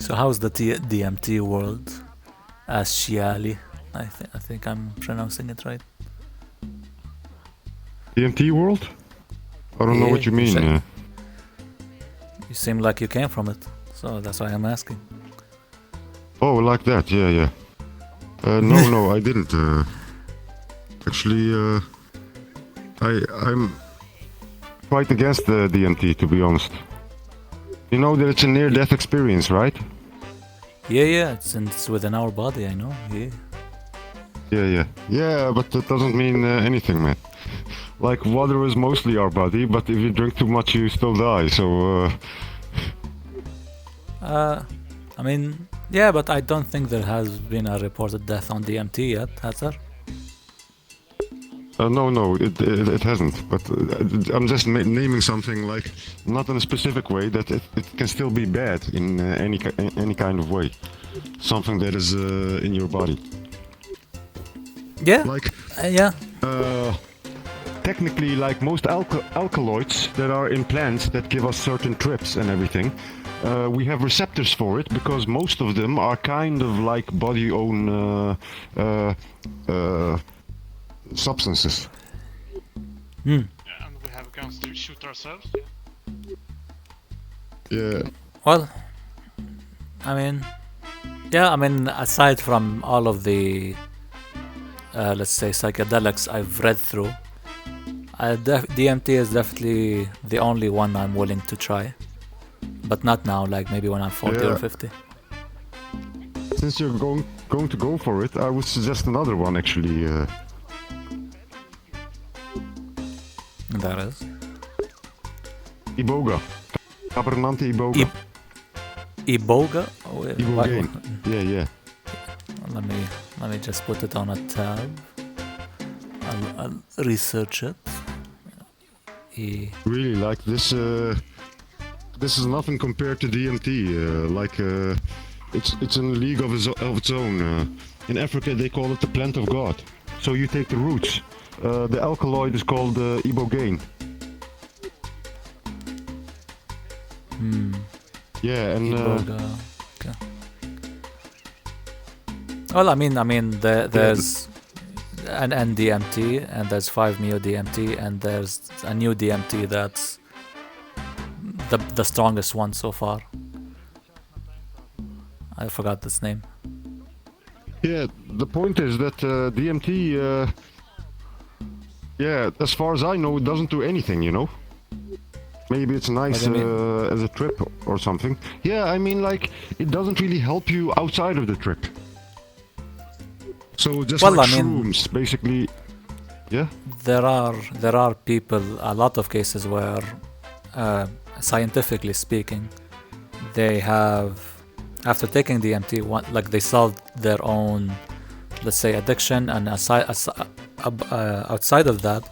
So how's the DMT world? Ashiali. I think I'm pronouncing it right. DMT world? I don't know what you mean. You seem like you came from it, so that's why I'm asking. Oh, like that? Yeah. No, I didn't. Actually, I'm quite against the DMT, to be honest. You know that it's a near-death experience, right? Yeah, it's within our body, I know, yeah. Yeah, but that doesn't mean anything, man. Like, water is mostly our body, but if you drink too much, you still die, so... I mean, yeah, but I don't think there has been a reported death on DMT yet, has there? No, it hasn't. But I'm just naming something like, not in a specific way, that it can still be bad in any kind of way. Something that is in your body. Yeah. Like, yeah. Technically, like most alkaloids that are in plants that give us certain trips and everything, we have receptors for it because most of them are kind of like body-own substances. Yeah, and we have guns to shoot ourselves. Yeah. Well, I mean, aside from all of the, let's say, psychedelics I've read through, DMT is definitely the only one I'm willing to try. But not now, like maybe when I'm 40 or 50. Since you're going to go for it, I would suggest another one, actually. That is? Iboga. Cabernet Iboga. Iboga? Ibogaine. Yeah. Let me just put it on a tab. I'll research it. Really, like this is nothing compared to DMT. It's in a league of its own. In Africa, they call it the plant of God. So you take the roots. The alkaloid is called Ibogaine. Yeah, and okay. Well, I mean, there's an NDMT, and there's 5-MeO-DMT, and there's a new DMT that's the strongest one so far. I forgot its name. Yeah, the point is that DMT, as far as I know, it doesn't do anything, you know? Maybe it's nice as a trip or something. Yeah, I mean, like, it doesn't really help you outside of the trip. So just shrooms, basically, yeah? There are people, a lot of cases where, scientifically speaking, they have, after taking DMT, they solved their own, let's say, addiction, and outside of that,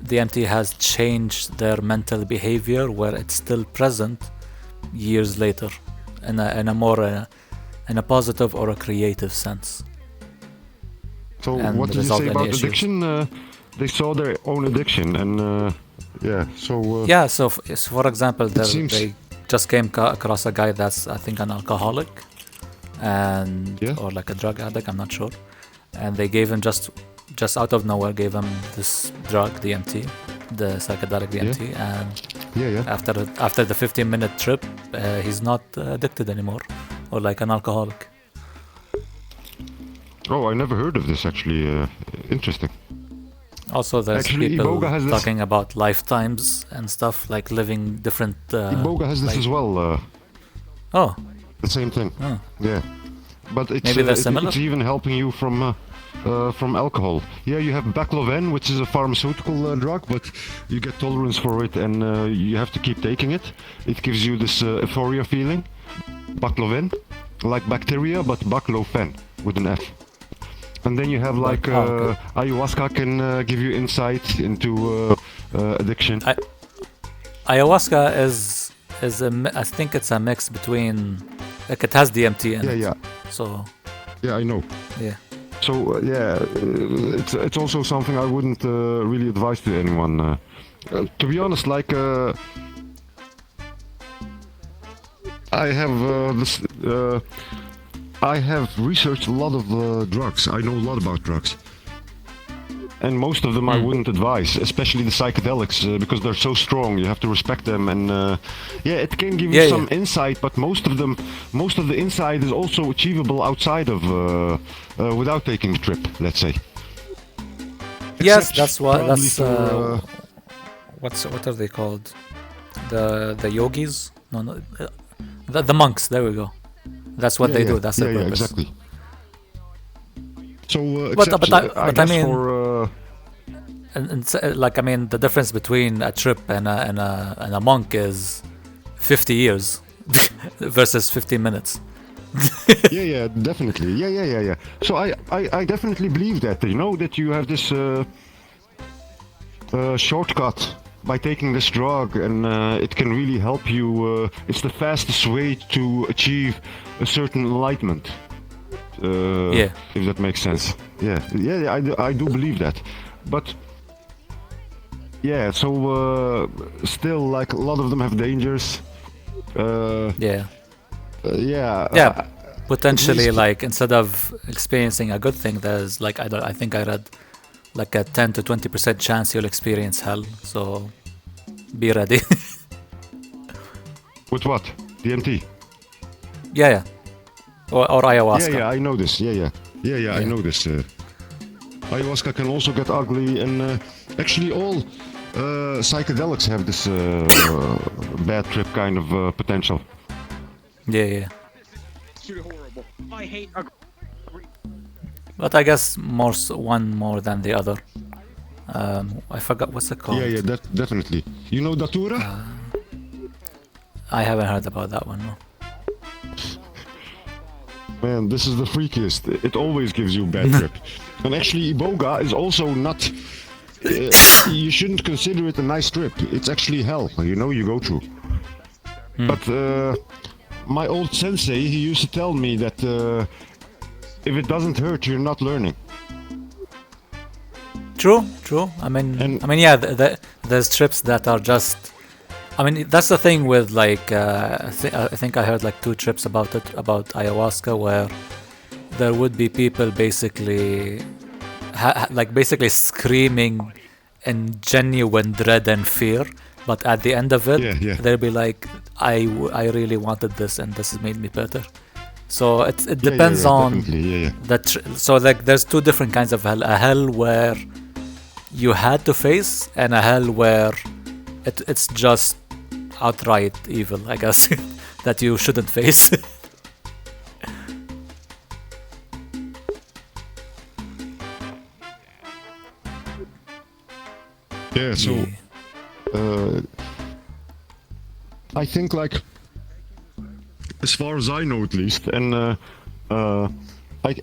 DMT has changed their mental behavior where it's still present years later in a more in a positive or a creative sense. So what did you say about addiction? They saw their own addiction, and So for example, they just came across a guy that's, I think, an alcoholic, or like a drug addict, I'm not sure, and they gave him just out of nowhere, gave him this drug, DMT, the psychedelic DMT, and after the 15-minute trip, he's not addicted anymore, or like an alcoholic. Oh, I never heard of this, actually. Interesting. Also, there's people talking about lifetimes and stuff, like living different... Iboga has this as well. The same thing. Oh. Yeah. But it's even helping you from alcohol. Yeah, you have baclofen, which is a pharmaceutical drug, but you get tolerance for it, and you have to keep taking it. It gives you this euphoria feeling. Baclofen, like bacteria, but baclofen with an F. And then you have ayahuasca can give you insight into addiction. Ayahuasca is I think it's a mix between, like, it has DMT in it. Yeah. So. Yeah, I know. Yeah. So it's also something I wouldn't really advise to anyone. To be honest, like I have this. I have researched a lot of drugs. I know a lot about drugs. And most of them I wouldn't advise, especially the psychedelics, because they're so strong. You have to respect them, and it can give you some insight. But most of the insight is also achievable outside of, without taking the trip. Let's say. Yes, that's what. That's what are they called? The yogis? No, the monks. There we go. That's what they do. That's their purpose. Exactly. So, but I mean, like I mean, the difference between a trip and a monk is 50 years versus 15 minutes. yeah, definitely. Yeah. So I definitely believe that, that you have this shortcut by taking this drug, and it can really help you. It's the fastest way to achieve a certain enlightenment. If that makes sense. Yeah, I do believe that. But so still, like, a lot of them have dangers. Potentially, like, instead of experiencing a good thing, there's like I think I read like a 10 to 20% chance you'll experience hell. So be ready. With what? DMT? Yeah. Or ayahuasca. Yeah, I know this. Yeah. I know this. Ayahuasca can also get ugly, and actually all psychedelics have this bad trip kind of potential. Yeah. Horrible. I hate. But I guess one more than the other. I forgot what's it called. Yeah, definitely. You know Datura? I haven't heard about that one. No. Man, this is the freakiest. It always gives you a bad trip. And actually, Iboga is also not... you shouldn't consider it a nice trip. It's actually hell, you go through. But my old sensei, he used to tell me that if it doesn't hurt, you're not learning. True. I mean, there's trips that are just... I mean, that's the thing with, like, I think I heard like 2 trips about ayahuasca, where there would be people basically basically screaming in genuine dread and fear, but at the end of it, they'll be like, I really wanted this, and this has made me better. So it depends on so like there's 2 different kinds of hell: a hell where you had to face, and a hell where it's just outright evil, I guess, that you shouldn't face. I think, like, as far as I know at least, and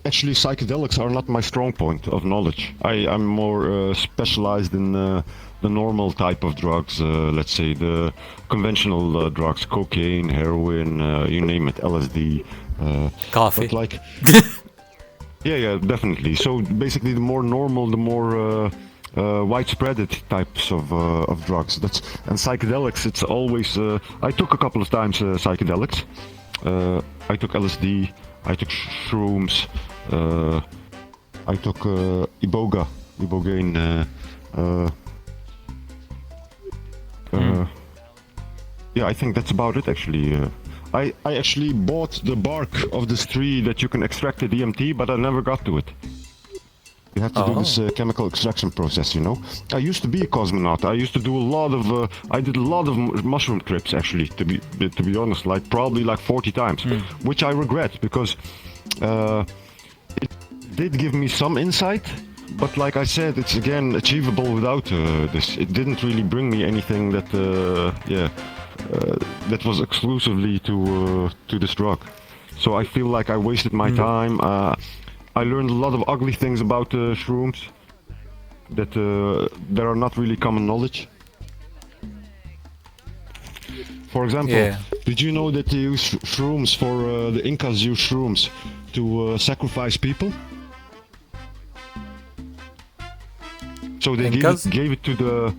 actually psychedelics are not my strong point of knowledge. I'm more specialized in the normal type of drugs, let's say the conventional drugs, cocaine, heroin, you name it, LSD, coffee. But like, yeah, definitely. So basically, the more normal, the more widespread types of drugs. And psychedelics. It's always. I took a couple of times psychedelics. I took LSD. I took shrooms. I took Ibogaine. I think that's about it, actually. I actually bought the bark of this tree that you can extract the DMT, but I never got to it. You have to do this chemical extraction process, I used to be a cosmonaut. I used to do I did a lot of mushroom trips, actually, to be honest, probably 40 times, which I regret, because it did give me some insight, but like I said, it's again achievable without this. It didn't really bring me anything that, that was exclusively to this drug. So I feel like I wasted my time. I learned a lot of ugly things about shrooms that are not really common knowledge. For example, did you know that they use shrooms for the Incas use shrooms to sacrifice people? So they gave it to the...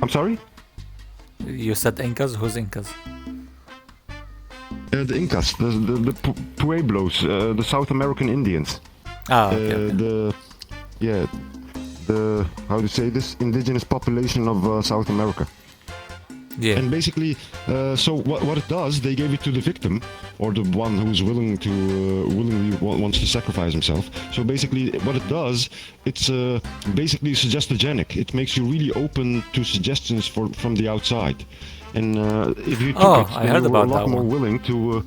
I'm sorry? You said Incas? Who's Incas? The Incas, the Pueblos, the South American Indians. Okay. The how to say this, indigenous population of South America. Yeah. And basically, so what it does, they gave it to the victim, or the one who's willingly wants to sacrifice himself. So basically, what it does, it's basically suggestogenic. It makes you really open to suggestions from the outside. And if you took it, I heard you were about a lot that more one. willing to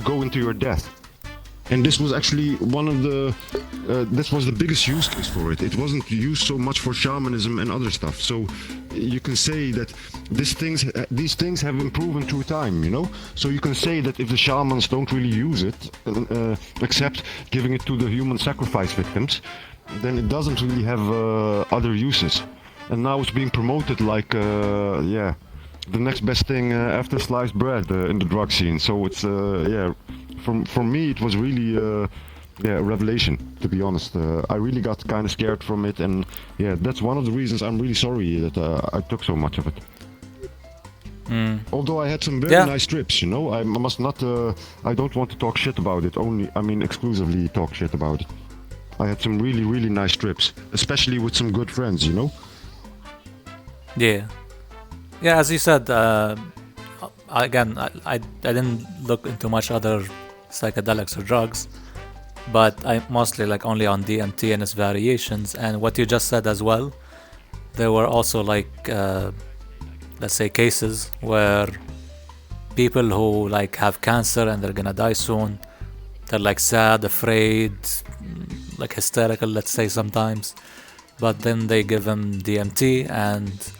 go into your death. And this was actually one of the, this was the biggest use case for it. It wasn't used so much for shamanism and other stuff. So you can say that these things have been proven through time, you know? So you can say that if the shamans don't really use it, except giving it to the human sacrifice victims, then it doesn't really have other uses. And now it's being promoted like, the next best thing after sliced bread in the drug scene. So it's, for me, it was really a revelation, to be honest. I really got kind of scared from it, and that's one of the reasons I'm really sorry that I took so much of it. Although I had some very nice trips, you know, I must not, I don't want to talk shit about it, exclusively talk shit about it. I had some really, really nice trips, especially with some good friends, you know? Yeah. Yeah, as you said, again, I didn't look into much other psychedelics or drugs, but I mostly like only on DMT and its variations. And what you just said as well, there were also like let's say cases where people who like have cancer and they're gonna die soon, they're like sad, afraid, like hysterical, let's say sometimes, but then they give them DMT, and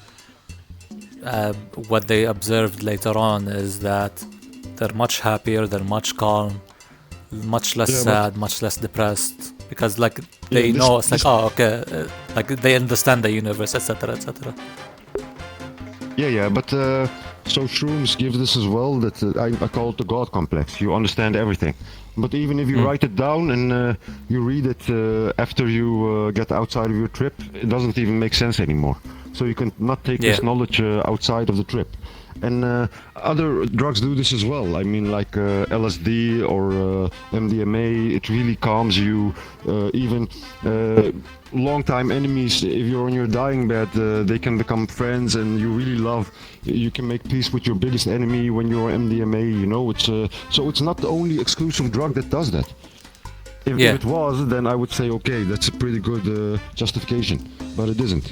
what they observed later on is that they're much happier, they're much calm, much less sad, much less depressed, because like they know it's like, like they understand the universe, etc., etc. But so shrooms give this as well, that I call it the God complex. You understand everything. But even if you write it down and you read it after you get outside of your trip, it doesn't even make sense anymore. So you can not take this knowledge outside of the trip. And other drugs do this as well. I mean, like LSD or MDMA, it really calms you. Even long-time enemies, if you're on your dying bed, they can become friends, and you really love. You can make peace with your biggest enemy when you're on MDMA. You know, it's so it's not the only exclusive drug that does that. If it was, then I would say, okay, that's a pretty good justification, but it isn't.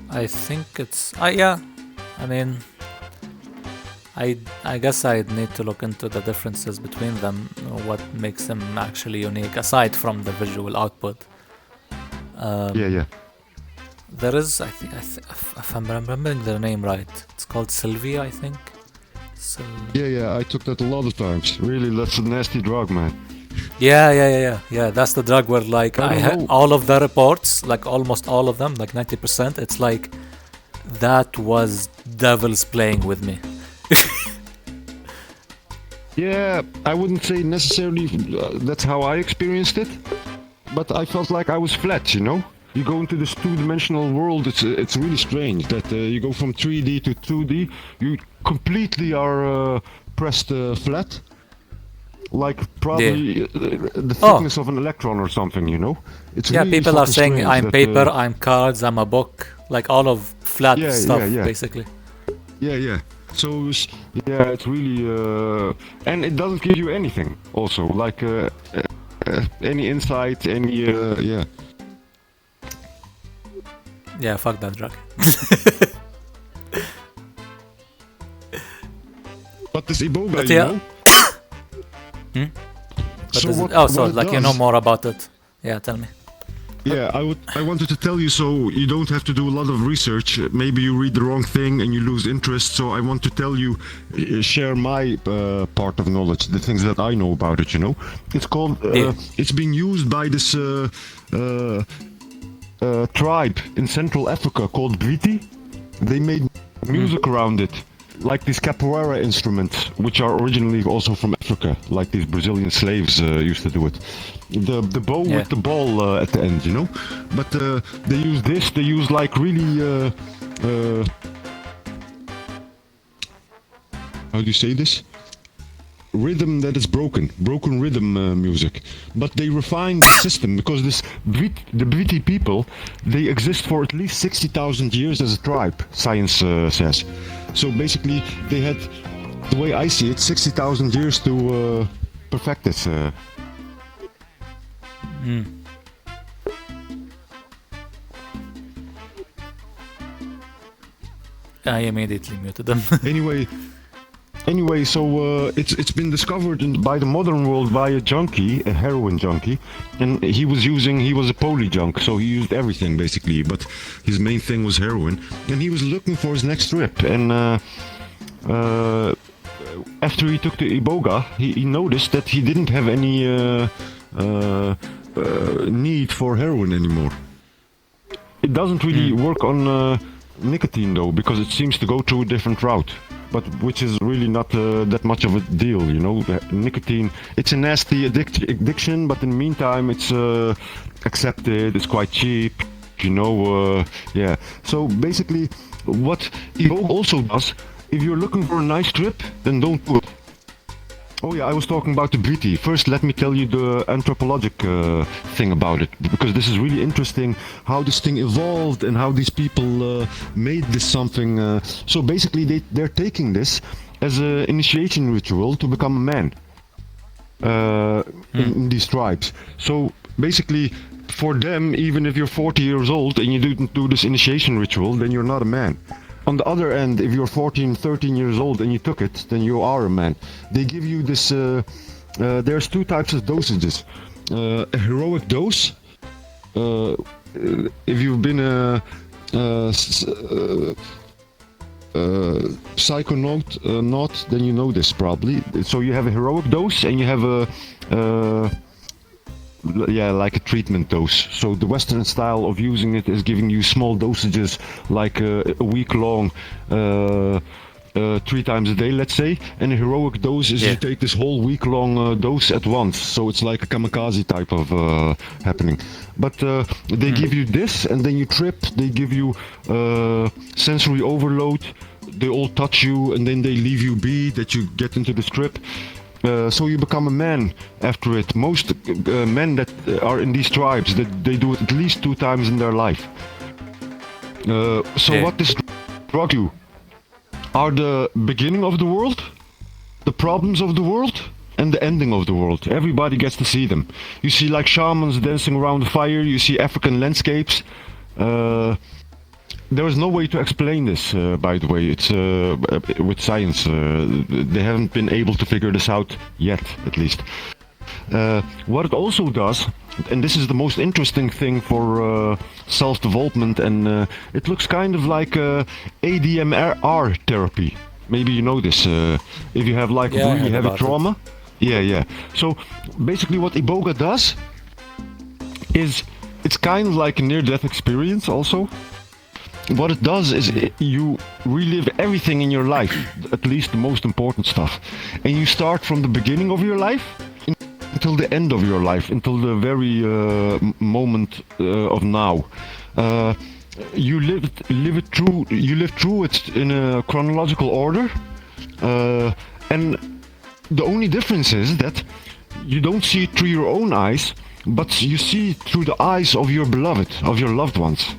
I think it's I mean, I guess I'd need to look into the differences between them, what makes them actually unique aside from the visual output. There is, I think if I'm remembering the name right, it's called Salvia, I think. I took that a lot of times. Really, that's a nasty drug, man. Yeah. That's the drug where like all of the reports, like almost all of them, like 90%, it's like that was devils playing with me. I wouldn't say necessarily that's how I experienced it, but I felt like I was flat, you know? You go into this two-dimensional world, it's really strange that you go from 3D to 2D, you completely are pressed flat. Like probably the thickness of an electron or something, you know? It's really people are saying I'm paper, I'm cards, I'm a book, like all of flat stuff, basically. So it's really and it doesn't give you anything. Also, like any insight, any fuck that drug. But this Ibogaine, you know? You know more about it. Yeah, tell me. I wanted to tell you, so you don't have to do a lot of research. Maybe you read the wrong thing and you lose interest. So I want to tell you, share my part of knowledge, the things that I know about it. You know, it's called. It's being used by this tribe in Central Africa called Gwiti. They made music around it, like these capoeira instruments, which are originally also from Africa, like these Brazilian slaves used to do it. The bow with the ball at the end, you know. But they use this. They use like really how do you say this? Rhythm that is broken rhythm music. But they refined the system because the Briti people, they exist for at least 60,000 years as a tribe, science says. So basically, they had, the way I see it, 60,000 years to perfect this. I immediately muted them. Anyway, so it's been discovered by the modern world by a junkie, a heroin junkie, and he was a poly junk, so he used everything basically, but his main thing was heroin, and he was looking for his next trip, and after he took the Iboga, he noticed that he didn't have any need for heroin anymore. It doesn't really work on nicotine though, because it seems to go through a different route, but which is really not that much of a deal, you know. Nicotine, it's a nasty addiction, but in the meantime it's accepted, it's quite cheap, you know. Yeah, so basically what Iboga also does, if you're looking for a nice trip, then don't do it. Oh yeah, I was talking about the Briti. First, let me tell you the anthropologic thing about it, because this is really interesting, how this thing evolved and how these people made this something. So basically, they're taking this as an initiation ritual to become a man in these tribes. So basically, for them, even if you're 40 years old and you didn't do this initiation ritual, then you're not a man. On the other end, if you're 14, 13 years old and you took it, then you are a man. They give you this, there's two types of dosages. A heroic dose, if you've been a psychonaut, then you know this probably. So you have a heroic dose and you have like a treatment dose. So the Western style of using it is giving you small dosages, like a week long, 3 times a day, let's say. And a heroic dose is you take this whole week long dose at once. So it's like a kamikaze type of happening. But they give you this, and then you trip. They give you sensory overload. They all touch you, and then they leave you be, that you get into this trip. So you become a man after it. Most men that are in these tribes, they do it at least 2 times in their life. What this drug you are the beginning of the world, the problems of the world, and the ending of the world. Everybody gets to see them. You see like shamans dancing around the fire. You see African landscapes. There is no way to explain this, by the way. It's with science. They haven't been able to figure this out yet, at least. What it also does, and this is the most interesting thing for self-development, and it looks kind of like ADMR therapy. Maybe you know this. If you have like really heavy trauma. Yeah. So basically what Iboga does is it's kind of like a near-death experience also. What it does is you relive everything in your life, at least the most important stuff. And you start from the beginning of your life until the end of your life, until the very moment of now. You live through it in a chronological order. And the only difference is that you don't see it through your own eyes, but you see it through the eyes of your beloved, of your loved ones.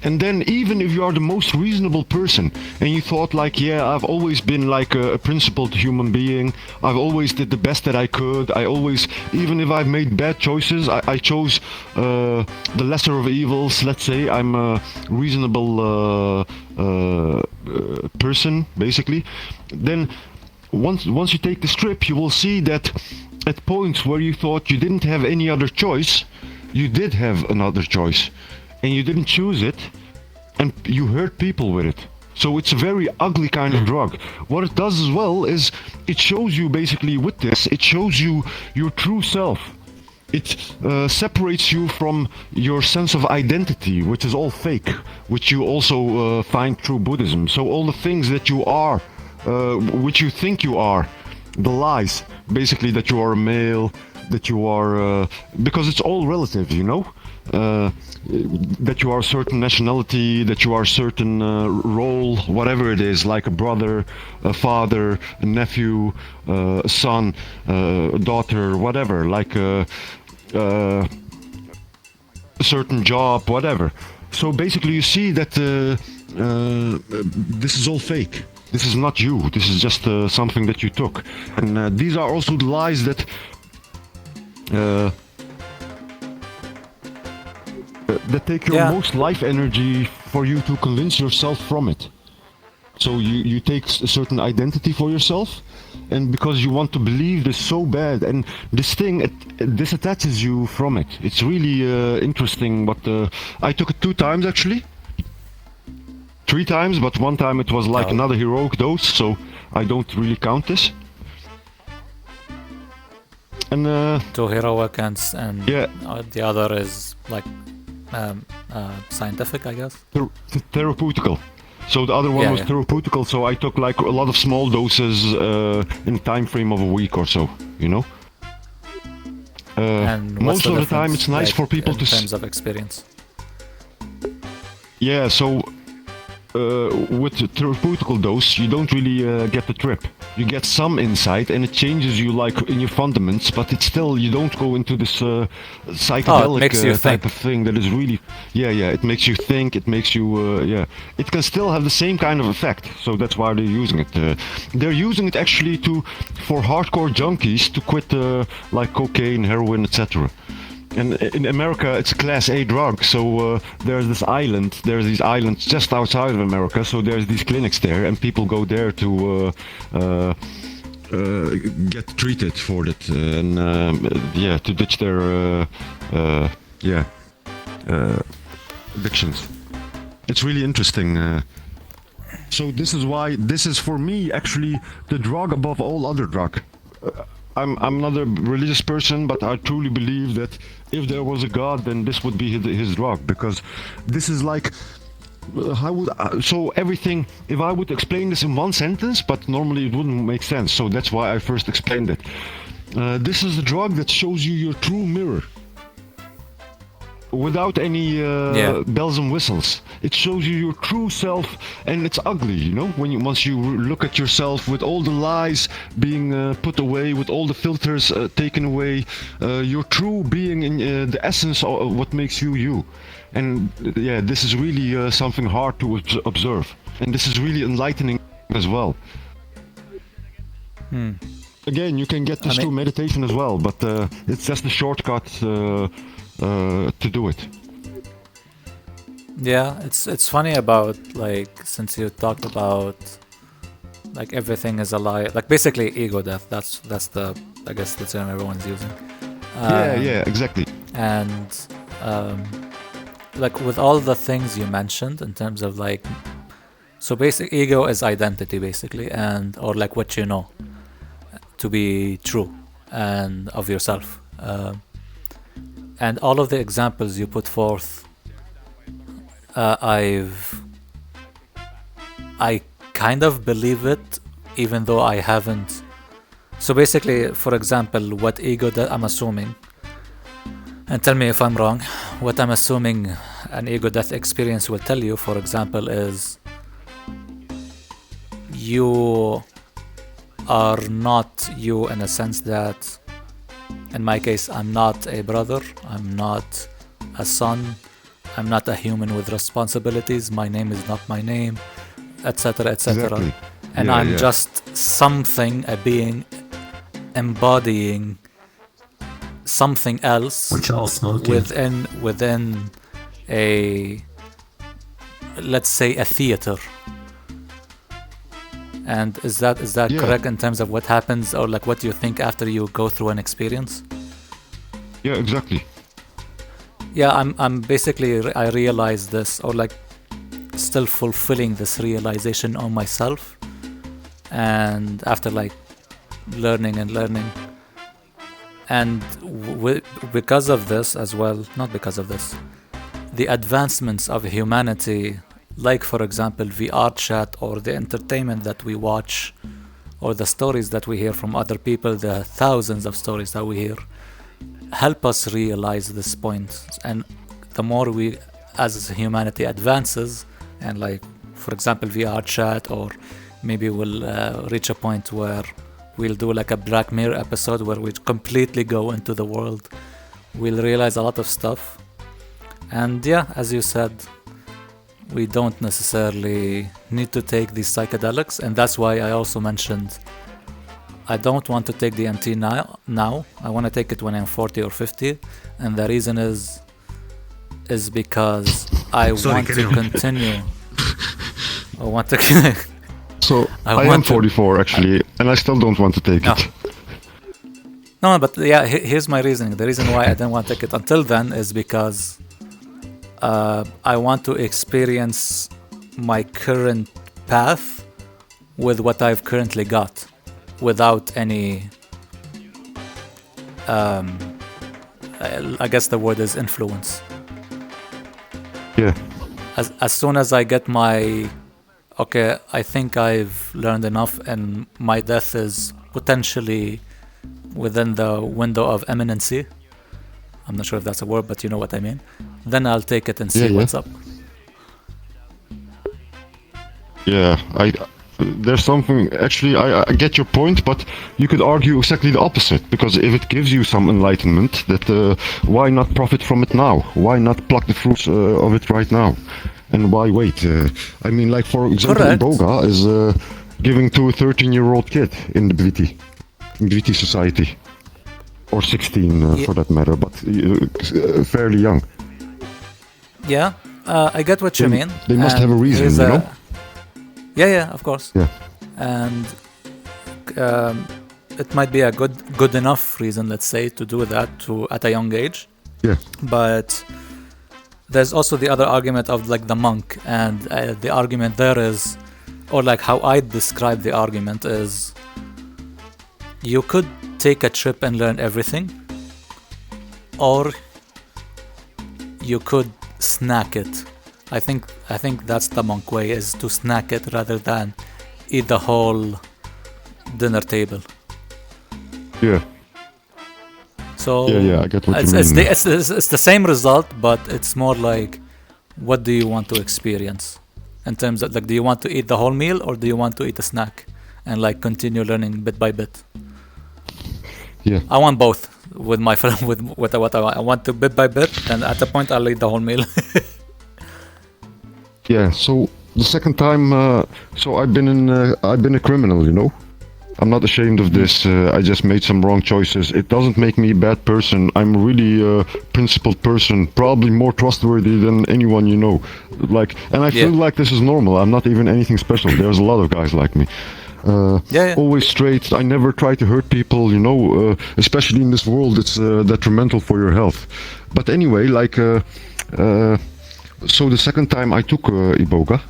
And then even if you are the most reasonable person and you thought like, yeah, I've always been like a principled human being, I've always did the best that I could, I always, even if I've made bad choices, I chose the lesser of evils, let's say, I'm a reasonable person, basically. Then once you take this trip, you will see that at points where you thought you didn't have any other choice, you did have another choice. And you didn't choose it, and you hurt people with it. So it's a very ugly kind of drug. What it does as well is it shows you basically with this, it shows you your true self. It separates you from your sense of identity, which is all fake, which you also find through Buddhism. So all the things that you are, which you think you are, the lies, basically that you are a male, that you are, because it's all relative, you know? that you are a certain nationality, that you are a certain role, whatever it is, like a brother, a father, a nephew, a son, a daughter, whatever, like a certain job, whatever. So basically you see that this is all fake. This is not you. This is just something that you took. And these are also the lies that that take your most life energy for you to convince yourself from it. So you take a certain identity for yourself, and because you want to believe this so bad, and this thing, it disattaches you from it. It's really interesting, but I took it 2 times actually. 3 times, but 1 time it was like another heroic dose, so I don't really count this. And 2 heroic and the other is like scientific, I guess. Therapeutical. So the other one was therapeutical, so I took like a lot of small doses in a time frame of a week or so, you know. And most of the time it's nice for people in terms of experience. Yeah, so with the therapeutical dose, you don't really get the trip. You get some insight, and it changes you like in your fundaments, but it's still, you don't go into this psychedelic type of thing that is really, it makes you think, it makes you, it can still have the same kind of effect, so that's why they're using it. They're using it actually for hardcore junkies to quit like cocaine, heroin, etc. And in America, it's a Class A drug, so there's these islands just outside of America, so there's these clinics there, and people go there to get treated for it, and to ditch their addictions. It's really interesting. So this is for me actually the drug above all other drug. I'm not a religious person, but I truly believe that if there was a God, then this would be his drug, because this is like, so everything, if I would explain this in 1 sentence, but normally it wouldn't make sense, so that's why I first explained it. This is a drug that shows you your true mirror. Without any bells and whistles. It shows you your true self, and it's ugly, you know, once you look at yourself with all the lies being put away, with all the filters taken away, your true being in the essence of what makes you you. And this is really something hard to observe, and this is really enlightening as well. Again, you can get this through meditation as well, but it's just a shortcut to do it. Yeah, it's funny about, like, since you talked about like everything is a lie, like basically ego death. That's the, I guess, the term everyone's using. Exactly. And like with all the things you mentioned in terms of like, so basic ego is identity basically, and or like what you know to be true and of yourself. And all of the examples you put forth, I kind of believe it, even though I haven't. So basically, for example, what ego that I'm assuming, and tell me if I'm wrong, what I'm assuming an ego death experience will tell you, for example, is you are not you in a sense that, in my case, I'm not a brother, I'm not a son, I'm not a human with responsibilities, my name is not my name, etc., etc. Exactly. And I'm just something, a being embodying something else, which also within a, let's say, a theater. And is that correct in terms of what happens, or like what you think after you go through an experience? Yeah, exactly. Yeah, I'm basically, I realize this, or like still fulfilling this realization on myself, and after like learning, and because of this as well, not because of this, the advancements of humanity, like for example VRChat, or the entertainment that we watch, or the stories that we hear from other people, the thousands of stories that we hear, help us realize this point and the more we, as humanity advances, and like, for example, VRChat, or maybe we'll reach a point where we'll do like a Black Mirror episode where we completely go into the world. We'll realize a lot of stuff. And yeah, as you said, we don't necessarily need to take these psychedelics, and that's why I also mentioned I don't want to take DMT now. I want to take it when I'm 40 or 50, and the reason is because I want to continue. I want to. So I am 44 actually, and I still don't want to take it. No, but yeah, here's my reasoning. The reason why I didn't want to take it until then is because I want to experience my current path with what I've currently got, without any I guess the word is influence. Yeah. As soon as I get my okay, I think I've learned enough and my death is potentially within the window of imminency, I'm not sure if that's a word, but you know what I mean, then I'll take it and see what's up. Yeah, there's something, actually, I get your point, but you could argue exactly the opposite, because if it gives you some enlightenment, that why not profit from it now? Why not pluck the fruits of it right now? And why wait? I mean, like, for example, Iboga is giving to a 13-year-old kid in the British society. Or 16 for that matter, but fairly young. Yeah, I get what you mean. They must have a reason, you know? Yeah, of course. Yeah. And it might be a good enough reason, let's say, to do that at a young age. Yeah. But there's also the other argument of like the monk, and the argument there is, or like how I describe the argument is, you could take a trip and learn everything, or you could snack it. I think that's the monk way, is to snack it rather than eat the whole dinner table. Yeah. So yeah, I get what you mean. It's the same result, but it's more like, what do you want to experience? In terms of like, do you want to eat the whole meal, or do you want to eat a snack and like continue learning bit by bit? Yeah. I want both with my friend, with what I want to bit by bit, and at a point I'll eat the whole meal. Yeah. So the second time, so I've been a criminal, you know. I'm not ashamed of this. I just made some wrong choices. It doesn't make me a bad person. I'm really a principled person, probably more trustworthy than anyone you know. Like, and I feel like this is normal. I'm not even anything special. There's a lot of guys like me. Always straight. I never try to hurt people, you know, especially in this world. It's detrimental for your health. But anyway, like, so the second time I took Iboga,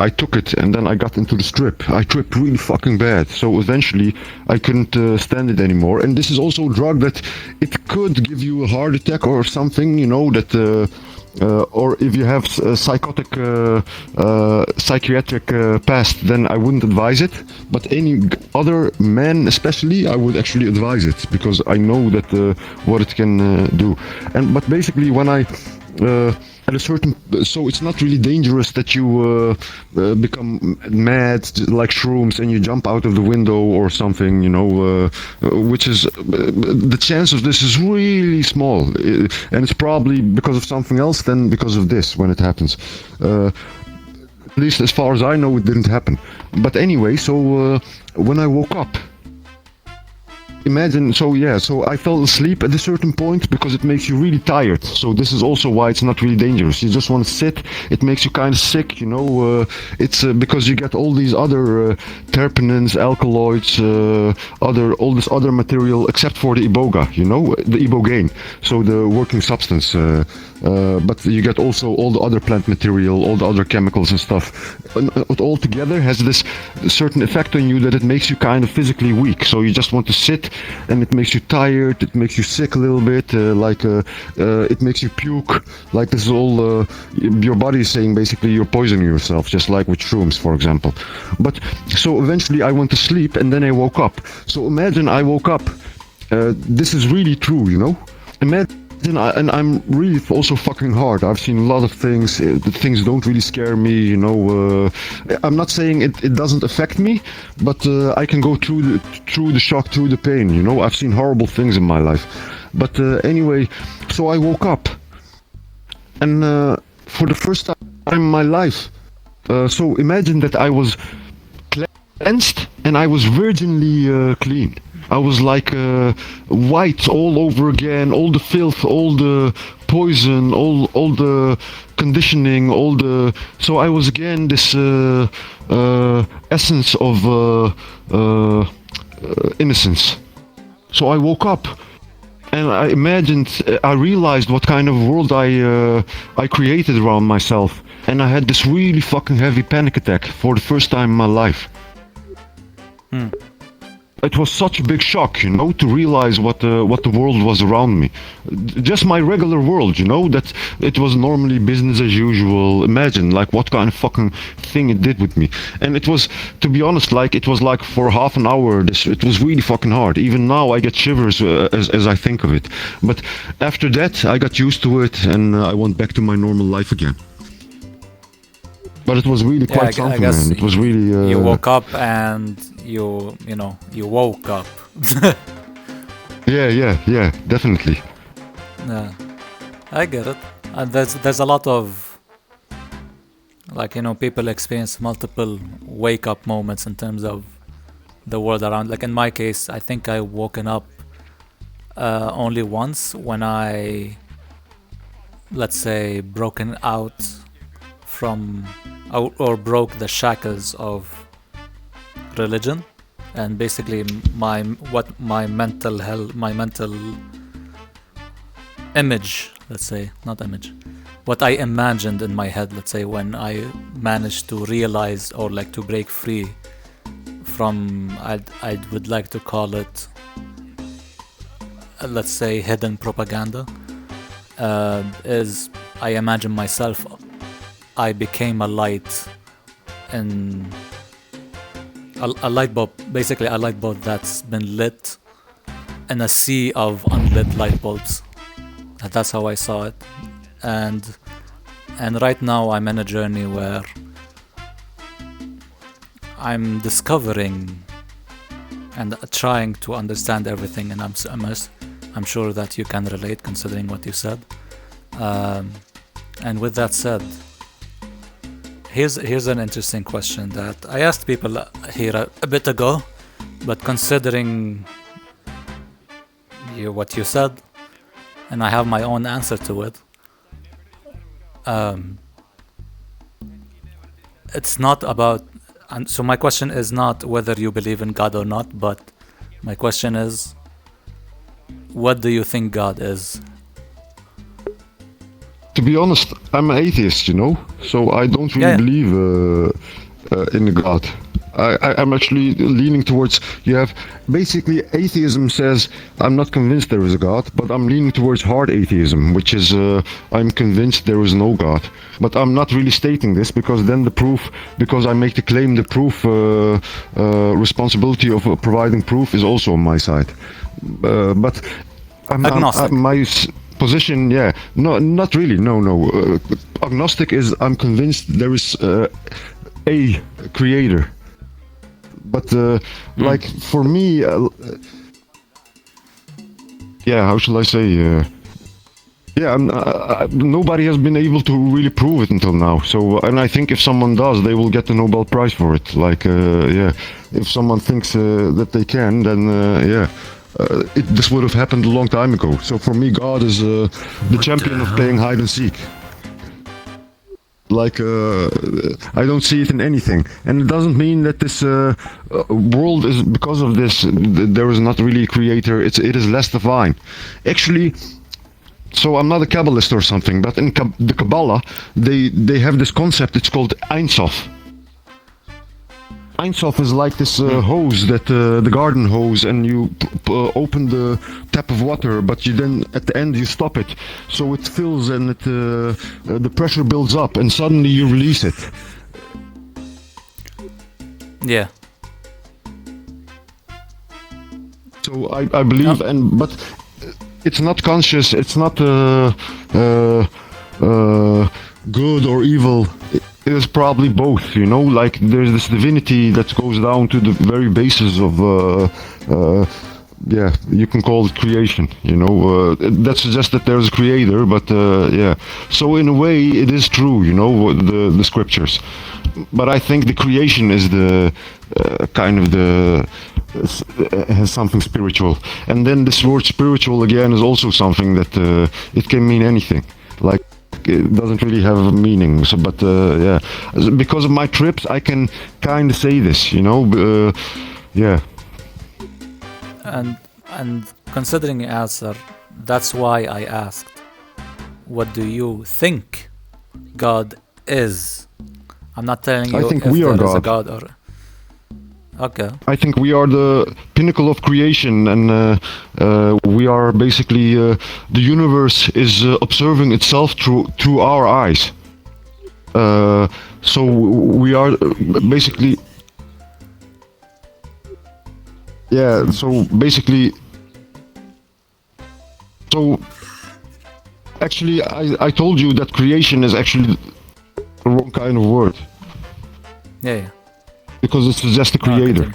I took it and then I got into the strip. I tripped really fucking bad. So eventually I couldn't stand it anymore. And this is also a drug that it could give you a heart attack or something, you know, that... or if you have psychiatric past, then I wouldn't advise it. But any other man, especially, I would actually advise it, because I know that what it can do. But basically, when I at a certain, so it's not really dangerous that you become mad like shrooms and you jump out of the window or something, you know, which is the chance of this is really small, and it's probably because of something else than because of this when it happens. At least as far as I know, it didn't happen. But anyway, so when I woke up, imagine, so I fell asleep at a certain point because it makes you really tired. So this is also why it's not really dangerous. You just want to sit. It makes you kind of sick, you know. It's because you get all these other terpenins, alkaloids, all this other material, except for the iboga, you know, the ibogaine. So the working substance. But you get also all the other plant material, all the other chemicals and stuff. It all together has this certain effect on you that it makes you kind of physically weak. So you just want to sit, and it makes you tired. It makes you sick a little bit. It makes you puke. Like this is all your body is saying basically you're poisoning yourself, just like with shrooms, for example. But so eventually I went to sleep, and then I woke up. So imagine I woke up. This is really true, you know. Imagine and I'm really also fucking hard. I've seen a lot of things. The things don't really scare me, you know. I'm not saying it doesn't affect me, but I can go through the shock, through the pain, you know. I've seen horrible things in my life. But anyway, so I woke up. And for the first time in my life, so imagine that I was cleansed and I was virginally clean. I was like white all over again, all the filth, all the poison, all the conditioning, so I was again this essence of innocence. So I woke up and I realized what kind of world I created around myself, and I had this really fucking heavy panic attack for the first time in my life. It was such a big shock, you know, to realize what the world was around me. Just my regular world, you know, that it was normally business as usual. Imagine, like, what kind of fucking thing it did with me. And it was, to be honest, like, it was like for half an hour, it was really fucking hard. Even now I get shivers as I think of it. But after that, I got used to it and I went back to my normal life again. But it was really quite something, man. It was really... You woke up and you woke up. Yeah, definitely. Yeah, I get it. And there's a lot of, like, you know, people experience multiple wake-up moments in terms of the world around. Like in my case, I think I woken up only once when I, let's say, broken out from... or broke the shackles of religion, and basically my mental health, my mental image, let's say, not image, what I imagined in my head, let's say, when I managed to realize or like to break free from, I would like to call it, let's say, hidden propaganda, is I imagine myself, I became a light in a light bulb, basically a light bulb that's been lit in a sea of unlit light bulbs. That's how I saw it. And right now I'm in a journey where I'm discovering and trying to understand everything, and I'm sure that you can relate considering what you said. And with that said, Here's an interesting question that I asked people here a bit ago, but considering what you said, and I have my own answer to it, it's not about... And so my question is not whether you believe in God or not, but my question is, what do you think God is? To be honest, I'm an atheist, you know, so I don't really believe in a God. I'm actually leaning towards, basically atheism says I'm not convinced there is a God, but I'm leaning towards hard atheism, which is I'm convinced there is no God. But I'm not really stating this because then because I make the claim, the proof, responsibility of providing proof is also on my side. But my position, no, not really, no. Agnostic is I'm convinced there is a creator. But like for me, how shall I say? Nobody has been able to really prove it until now. So, and I think if someone does, they will get the Nobel Prize for it. Like, if someone thinks that they can, then this would have happened a long time ago. So for me, God is the champion of playing hide and seek. Like, I don't see it in anything. And it doesn't mean that this world is, because of this, there is not really a creator. It is less divine. Actually, so I'm not a Kabbalist or something, but in the Kabbalah, they have this concept, it's called Ein Sof. Ein Sof is like this hose, that the garden hose, and you open the tap of water, but you then at the end you stop it, so it fills and the pressure builds up, and suddenly you release it. Yeah. So I believe, but it's not conscious. It's not good or evil. It is probably both. You know, like there's this divinity that goes down to the very basis of. Yeah, you can call it creation. You know, that suggests that there's a creator, but yeah. So in a way, it is true. You know, the scriptures, but I think the creation is the kind of the has something spiritual, and then this word spiritual again is also something that it can mean anything. Like it doesn't really have a meaning. So, but yeah, because of my trips, I can kind of say this. You know, yeah. And considering your answer, that's why I asked, what do you think God is? I'm not telling you I think if we are there is a God. God or... Okay. I think we are the pinnacle of creation, and we are basically the universe is observing itself through our eyes. So we are basically... Yeah, so basically... So, actually, I told you that creation is actually the wrong kind of word. Yeah. Because it suggests the creator.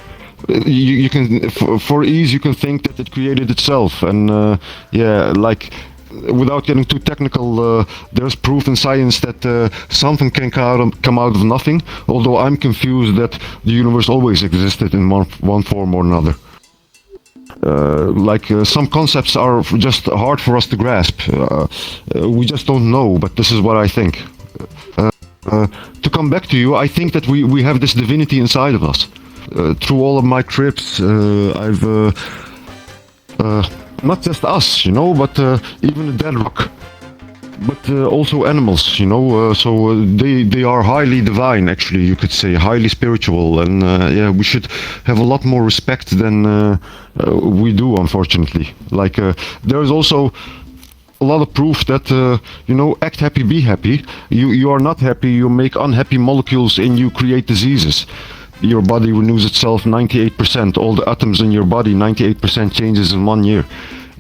You can, for ease, you can think that it created itself, and yeah, like without getting too technical, there's proof in science that something can come out of nothing. Although I'm confused that the universe always existed in one form or another. Like some concepts are just hard for us to grasp. We just don't know, but this is what I think. To come back to you, I think that we have this divinity inside of us. Through all of my trips, I've not just us, you know, but even the dead rock, but also animals, you know. So they are highly divine, actually, you could say, highly spiritual, and yeah, we should have a lot more respect than we do, unfortunately. Like there is also a lot of proof that you know, act happy, be happy. You are not happy, you make unhappy molecules and you create diseases. Your body renews itself 98%. All the atoms in your body, 98% changes in 1 year.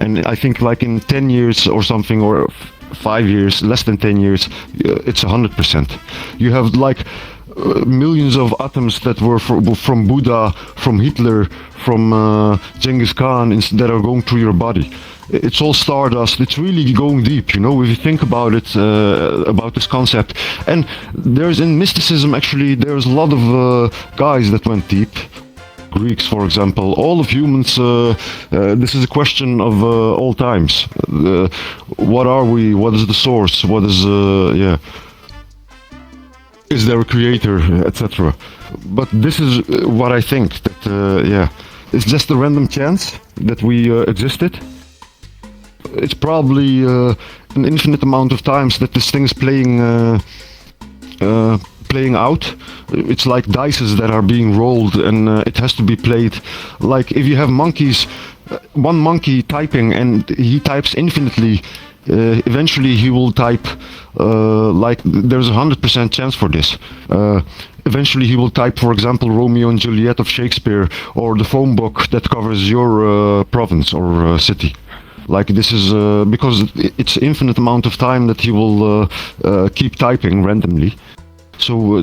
And I think like in 10 years or something, or 5 years, less than 10 years, it's 100%. You have like millions of atoms that were from Buddha, from Hitler, from Genghis Khan, that are going through your body. It's all stardust. It's really going deep, you know, if you think about it, about this concept. And there's in mysticism, actually, there's a lot of guys that went deep. Greeks, for example, all of humans, this is a question of all times. What are we? What is the source? What is, yeah. Is there a creator, etc. But this is what I think, that, yeah, it's just a random chance that we existed. It's probably an infinite amount of times that this thing is playing out. It's like dices that are being rolled, and it has to be played. Like if you have monkeys, one monkey typing, and he types infinitely, eventually he will type, like there's 100% chance for this. Eventually he will type, for example, Romeo and Juliet of Shakespeare, or the phone book that covers your province or city. Like this is because it's infinite amount of time that he will keep typing randomly. So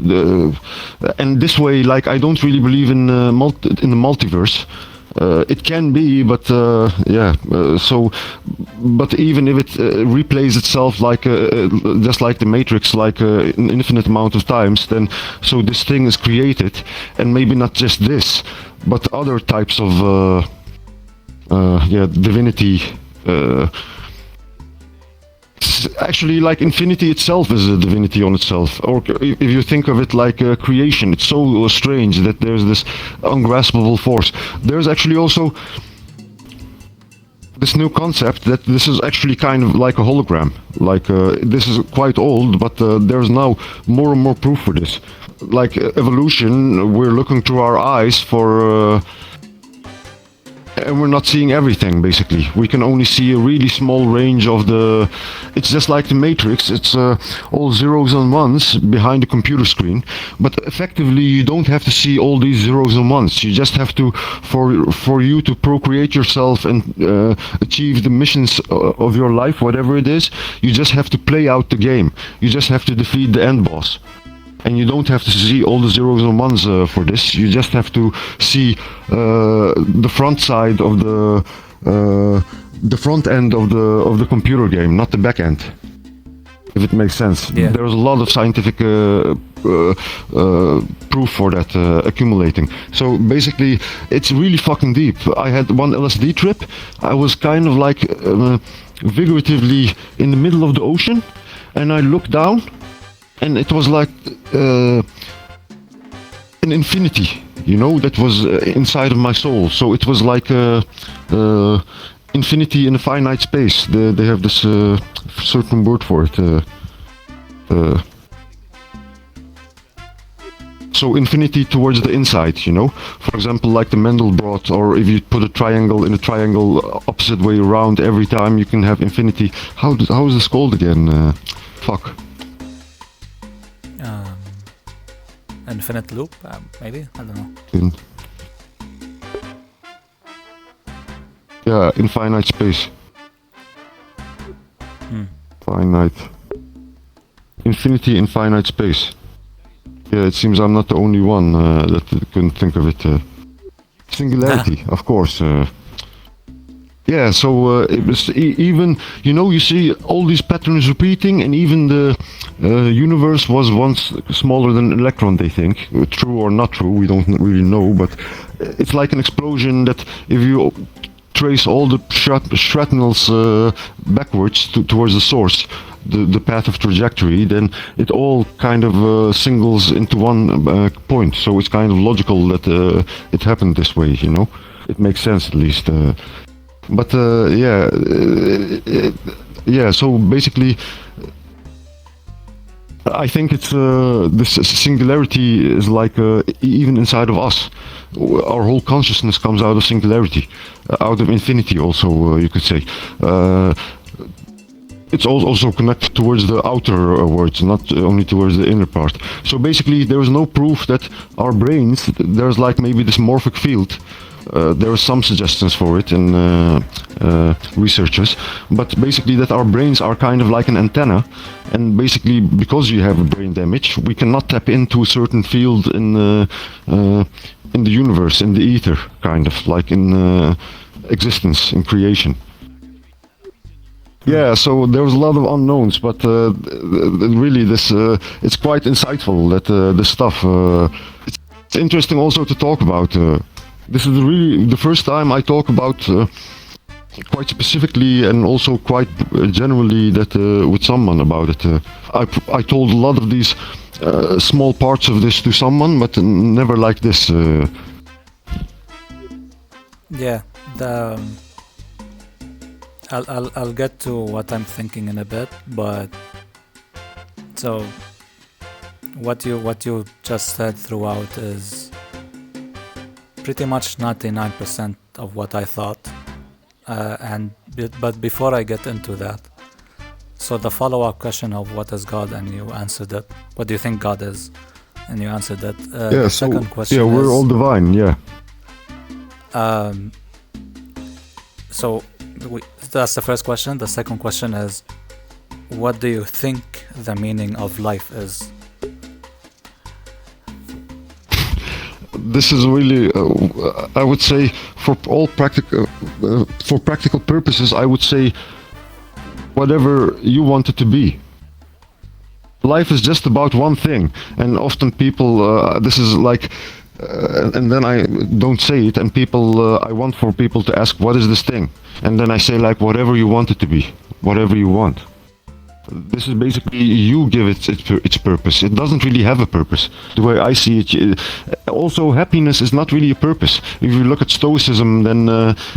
and this way, like I don't really believe in the multiverse. It can be, but yeah. So, but even if it replays itself like just like the Matrix, like an infinite amount of times, then so this thing is created, and maybe not just this, but other types of yeah, divinity. Actually, like infinity itself is a divinity on itself. Or if you think of it like creation, it's so strange that there's this ungraspable force. There's actually also this new concept that this is actually kind of like a hologram. Like this is quite old, but there's now more and more proof for this. Like evolution, we're looking through our eyes for and we're not seeing everything. Basically, we can only see a really small range of the. It's just like the Matrix. It's all zeros and ones behind the computer screen, but effectively you don't have to see all these zeros and ones. You just have to, for you to procreate yourself and achieve the missions of your life, whatever it is, you just have to play out the game. You just have to defeat the end boss. And you don't have to see all the zeros and ones for this. You just have to see the front side of the front end of the computer game, not the back end. If it makes sense. Yeah. There's a lot of scientific proof for that accumulating. So basically, it's really fucking deep. I had one LSD trip. I was kind of like figuratively in the middle of the ocean, and I looked down. And it was like an infinity, you know, that was inside of my soul. So it was like infinity in a finite space. They have this certain word for it. So infinity towards the inside, you know. For example, like the Mandelbrot, or if you put a triangle in a triangle opposite way around every time, you can have infinity. How is this called again? Fuck. Infinite loop, maybe? I don't know. Yeah, infinite space. Finite. Infinity, infinite space. Yeah, it seems I'm not the only one that couldn't think of it. Singularity, of course. Yeah, so it was even, you know, you see all these patterns repeating, and even the universe was once smaller than an electron, they think. True or not true, we don't really know, but it's like an explosion that if you trace all the shrapnels backwards towards the source, the path of trajectory, then it all kind of singles into one point. So it's kind of logical that it happened this way, you know? It makes sense at least. But yeah, so basically, I think it's this singularity is like even inside of us. Our whole consciousness comes out of singularity, out of infinity also, you could say. It's also connected towards the outer worlds, not only towards the inner part. So basically, there is no proof that our brains, there's like maybe this morphic field. There are some suggestions for it in researchers, but basically that our brains are kind of like an antenna, and basically because you have a brain damage, we cannot tap into a certain field in the universe, in the ether, kind of like in existence, in creation. Yeah, so there was a lot of unknowns, but really this it's quite insightful that this stuff. It's interesting also to talk about. This is really the first time I talk about quite specifically and also quite generally that with someone about it. I told a lot of these small parts of this to someone, but never like this. Yeah, I'll get to what I'm thinking in a bit, but so what you just said throughout is pretty much 99% of what I thought, but before I get into that, so the follow-up question of what is God, and you answered it. What do you think God is? And you answered it. The second question we're all divine. Yeah. So that's the first question. The second question is, what do you think the meaning of life is? This is really, I would say, for practical purposes, I would say whatever you want it to be. Life is just about one thing, and often people, this is like, and then I don't say it, and people, I want for people to ask, what is this thing? And then I say, like, whatever you want it to be, whatever you want. This is basically, you give it its purpose. It doesn't really have a purpose. The way I see it, also happiness is not really a purpose. If you look at Stoicism, then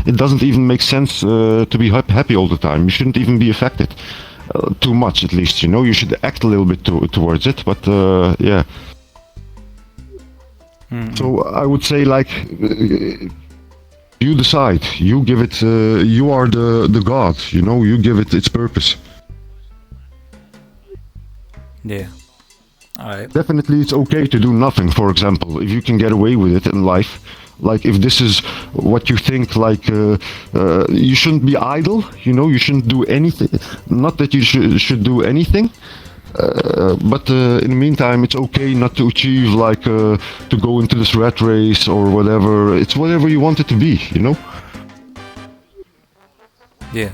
it doesn't even make sense to be happy all the time. You shouldn't even be affected too much, at least. You know, you should act a little bit towards it. But yeah. So I would say, like, You decide. You give it. You are the god. You know. You give it its purpose. Yeah. All right. Definitely, it's okay to do nothing. For example, if you can get away with it in life, like if this is what you think, like you shouldn't be idle. You know, you shouldn't do anything. Not that you should do anything. But in the meantime, it's okay not to achieve, like to go into this rat race or whatever. It's whatever you want it to be, you know? Yeah.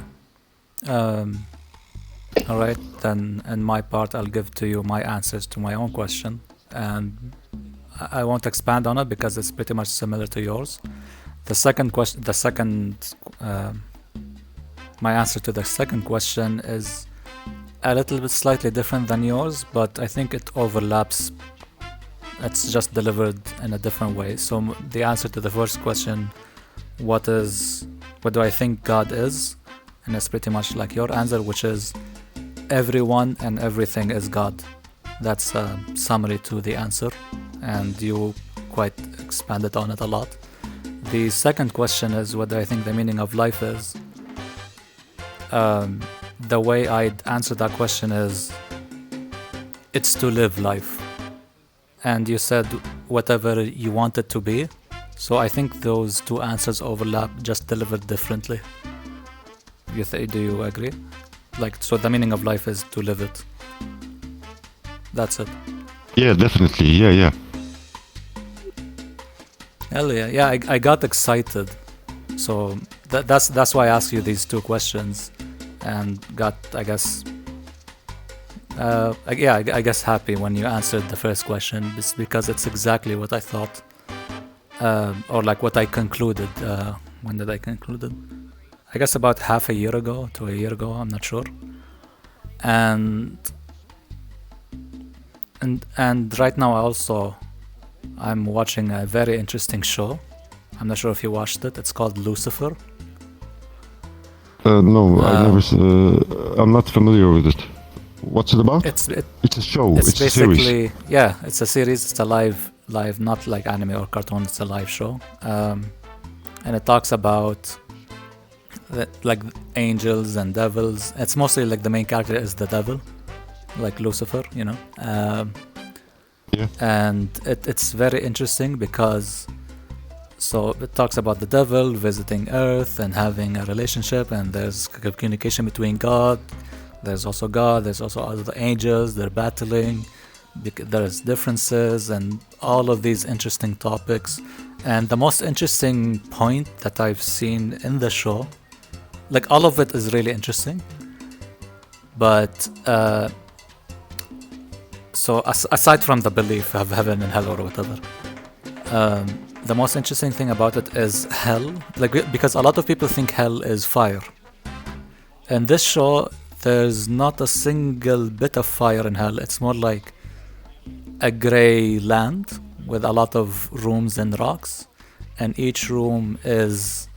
All right, then in my part, I'll give to you my answers to my own question. And I won't expand on it because it's pretty much similar to yours. The second question, my answer to the second question is a little bit slightly different than yours, but I think it overlaps. It's just delivered in a different way. So the answer to the first question, what do I think God is? And it's pretty much like your answer, which is everyone and everything is God. That's a summary to the answer, and you quite expanded on it a lot. The second question is what do I think the meaning of life is? The way I'd answer that question is it's to live life. And you said whatever you want it to be. So I think those two answers overlap, just delivered differently. Do you agree? Like, so the meaning of life is to live it. That's it. Yeah, definitely. Yeah. Hell yeah. Yeah, I got excited. So that's why I asked you these two questions. And got, I guess, I guess happy when you answered the first question. It's because it's exactly what I thought, or like what I concluded. When did I conclude it? I guess about half a year ago to a year ago. I'm not sure. And right now I'm watching a very interesting show. I'm not sure if you watched it. It's called Lucifer. No, I never. I'm not familiar with it. What's it about? It's a show. It's a series. Basically, yeah, it's a series. It's a live, not like anime or cartoon. It's a live show, and it talks about like angels and devils. It's mostly like the main character is the devil, like Lucifer, you know. Yeah. And it's very interesting because. So it talks about the devil visiting Earth and having a relationship, and there's communication between God. There's also God. There's also other angels. They're battling. There's differences and all of these interesting topics. And the most interesting point that I've seen in the show, like all of it is really interesting. But so aside from the belief of heaven and hell or whatever. The most interesting thing about it is hell, like because a lot of people think hell is fire. In this show, there's not a single bit of fire in hell. It's more like a gray land with a lot of rooms and rocks, and each room has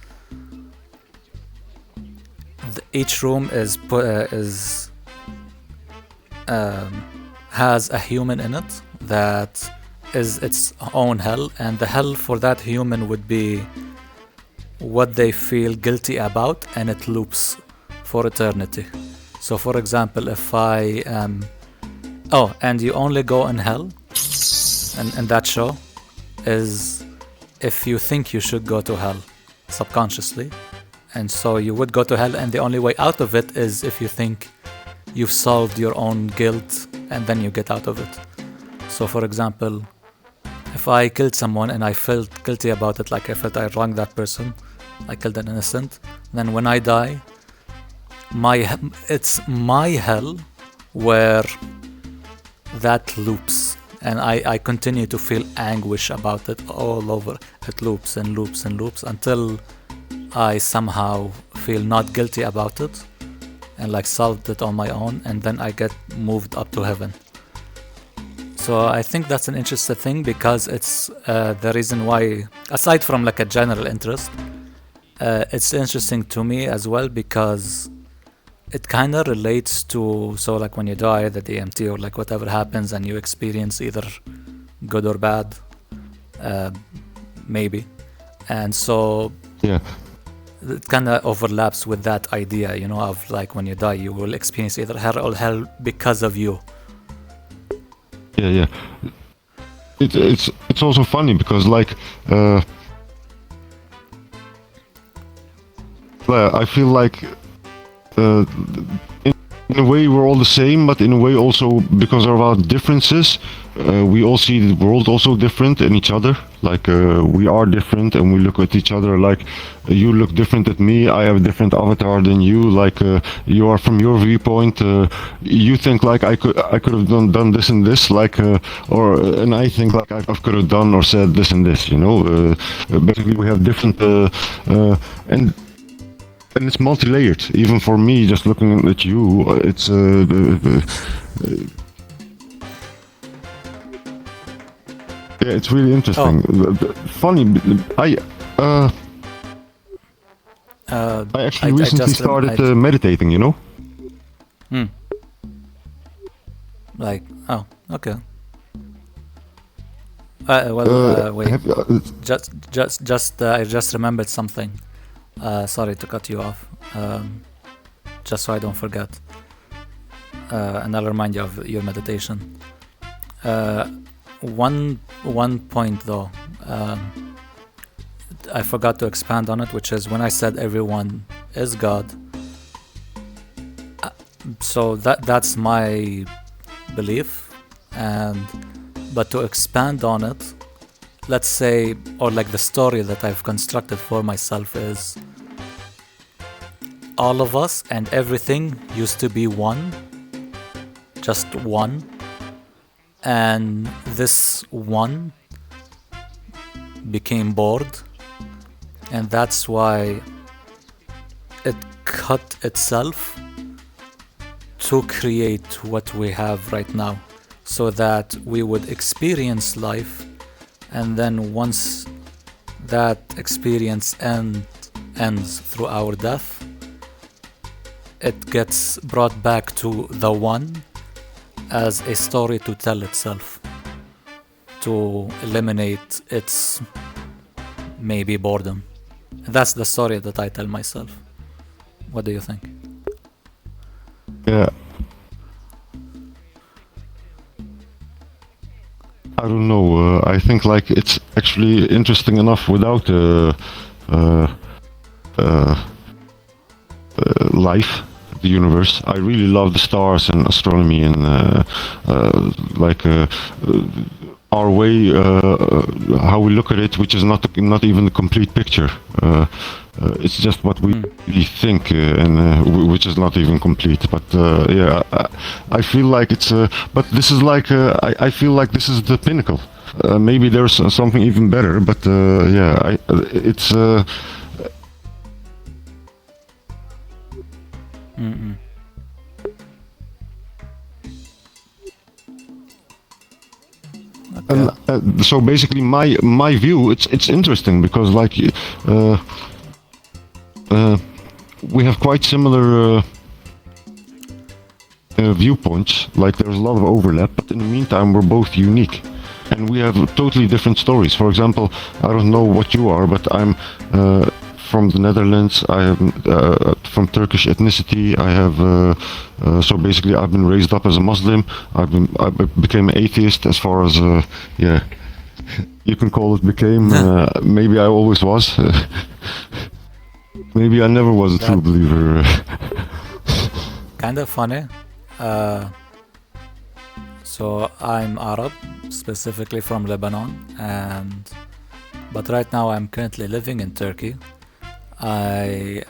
a human in it that is its own hell, and the hell for that human would be what they feel guilty about, and it loops for eternity. So for example, if I am and you only go in hell and that show is if you think you should go to hell subconsciously, and so you would go to hell, and the only way out of it is if you think you've solved your own guilt and then you get out of it. So for example, if I killed someone and I felt guilty about it, like I felt I wronged that person, I killed an innocent, then when I die, it's my hell where that loops, and I continue to feel anguish about it all over. It loops and loops and loops until I somehow feel not guilty about it and like solved it on my own, and then I get moved up to heaven. So I think that's an interesting thing because it's the reason why, aside from like a general interest, it's interesting to me as well because it kind of relates to, so like when you die, the DMT or like whatever happens and you experience either good or bad, maybe. And so Yeah. It kind of overlaps with that idea, you know, of like when you die, you will experience either hell or hell because of you. Yeah. It's also funny because like I feel like in a way we're all the same, but in a way also because of our differences, we all see the world also different in each other. Like we are different, and we look at each other like you look different at me. I have a different avatar than you. Like you are from your viewpoint. You think like I could have done this and this. Like and I think like I could have done or said this and this. You know, basically we have different and it's multi-layered. Even for me, just looking at you, it's yeah, it's really interesting. Funny, I actually recently started meditating. You know. Like, oh, okay. Wait. I just remembered something. Sorry to cut you off. Just so I don't forget. And I'll remind you of your meditation. One point though, I forgot to expand on it, which is when I said everyone is God. So that's my belief, but to expand on it, let's say, or like the story that I've constructed for myself is all of us and everything used to be one, just one, and this one became bored, and that's why it cut itself to create what we have right now, so that we would experience life, and then once that experience ends through our death, it gets brought back to the one as a story to tell itself, to eliminate its maybe boredom. That's the story that I tell myself. What do you think? Yeah. I don't know. I think like it's actually interesting enough without life, the universe. I really love the stars and astronomy and our way, how we look at it, which is not even the complete picture. It's just what we think, and which is not even complete. But yeah, I feel like it's. But this is like I feel like this is the pinnacle. Maybe there's something even better. But yeah, it's. And so basically, my view, it's interesting because like we have quite similar viewpoints. Like there's a lot of overlap, but in the meantime, we're both unique, and we have totally different stories. For example, I don't know what you are, but I'm from the Netherlands. I am from Turkish ethnicity. I have so basically I've been raised up as a Muslim. I became an atheist as far as yeah, you can call it became. Maybe I always was. Maybe I never was a true believer. Kind of funny. So I'm Arab, specifically from Lebanon, but right now I'm currently living in Turkey. I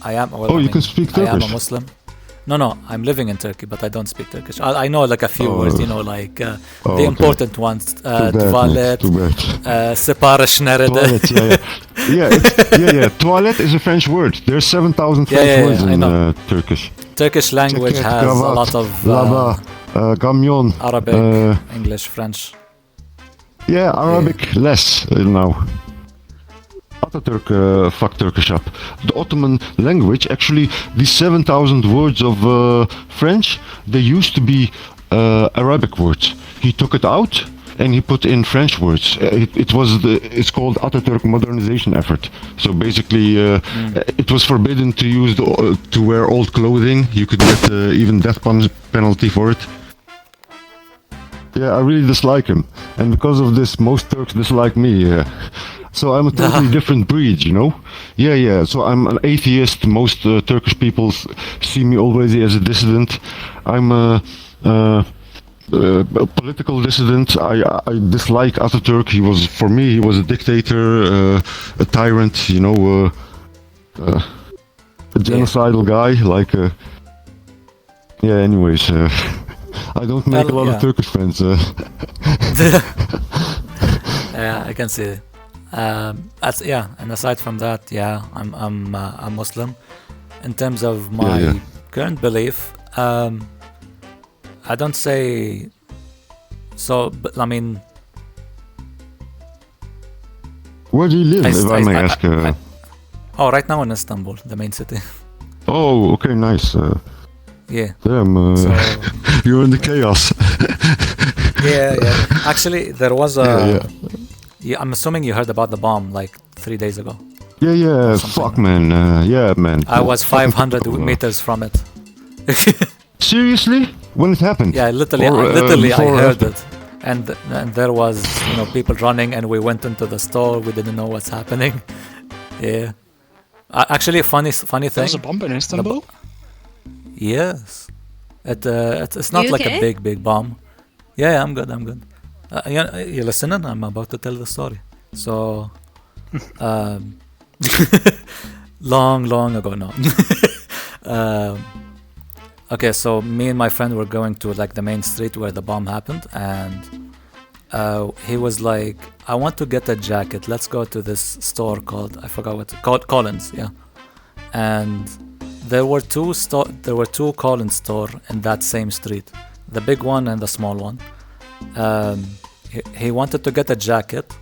am. Well, you can speak Turkish. I am a Muslim. No, I'm living in Turkey, but I don't speak Turkish. I know like a few words, you know, like the important ones. Toilet, separish nerede. Yeah. Toilet is a French word. There's 7,000 French words in Turkish. Turkish language has a lot of Gamyon, Arabic, English, French. Yeah, Arabic less now. Ataturk fucked Turkish up. The Ottoman language, actually, these 7,000 words of French, they used to be Arabic words. He took it out and he put in French words. It's called Ataturk modernization effort. So basically, it was forbidden to use to wear old clothing. You could get even death penalty for it. Yeah, I really dislike him, and because of this, most Turks dislike me. So I'm a totally different breed, you know? Yeah. So I'm an atheist. Most Turkish people see me already as a dissident. I'm a political dissident. I dislike Ataturk. For me, he was a dictator, a tyrant, you know, a genocidal guy. Like, anyways, I don't make a lot of Turkish friends. Yeah, I can see. And aside from that, I'm Muslim. In terms of my current belief, I don't say so, but I mean, where do you live, if I may ask? Right now in Istanbul, the main city. Oh, okay, nice. Yeah. Damn, you're in the chaos. Yeah. Actually, there was a. Yeah, I'm assuming you heard about the bomb like 3 days ago. Yeah. Fuck, man. Yeah, man. I was 500 meters from it. Seriously? When it happened? Yeah, literally, I heard it, and there was people running, and we went into the store. We didn't know what's happening. Yeah, actually, funny thing. There's a bomb in Istanbul. Yes, it's not like a big bomb. Yeah, I'm good. You listening? I'm about to tell the story. So, long ago now. Okay, so me and my friend were going to like the main street where the bomb happened, and he was like, "I want to get a jacket. Let's go to this store called called Collins." Yeah, and there were two Collins store in that same street, the big one and the small one. He wanted to get a jacket,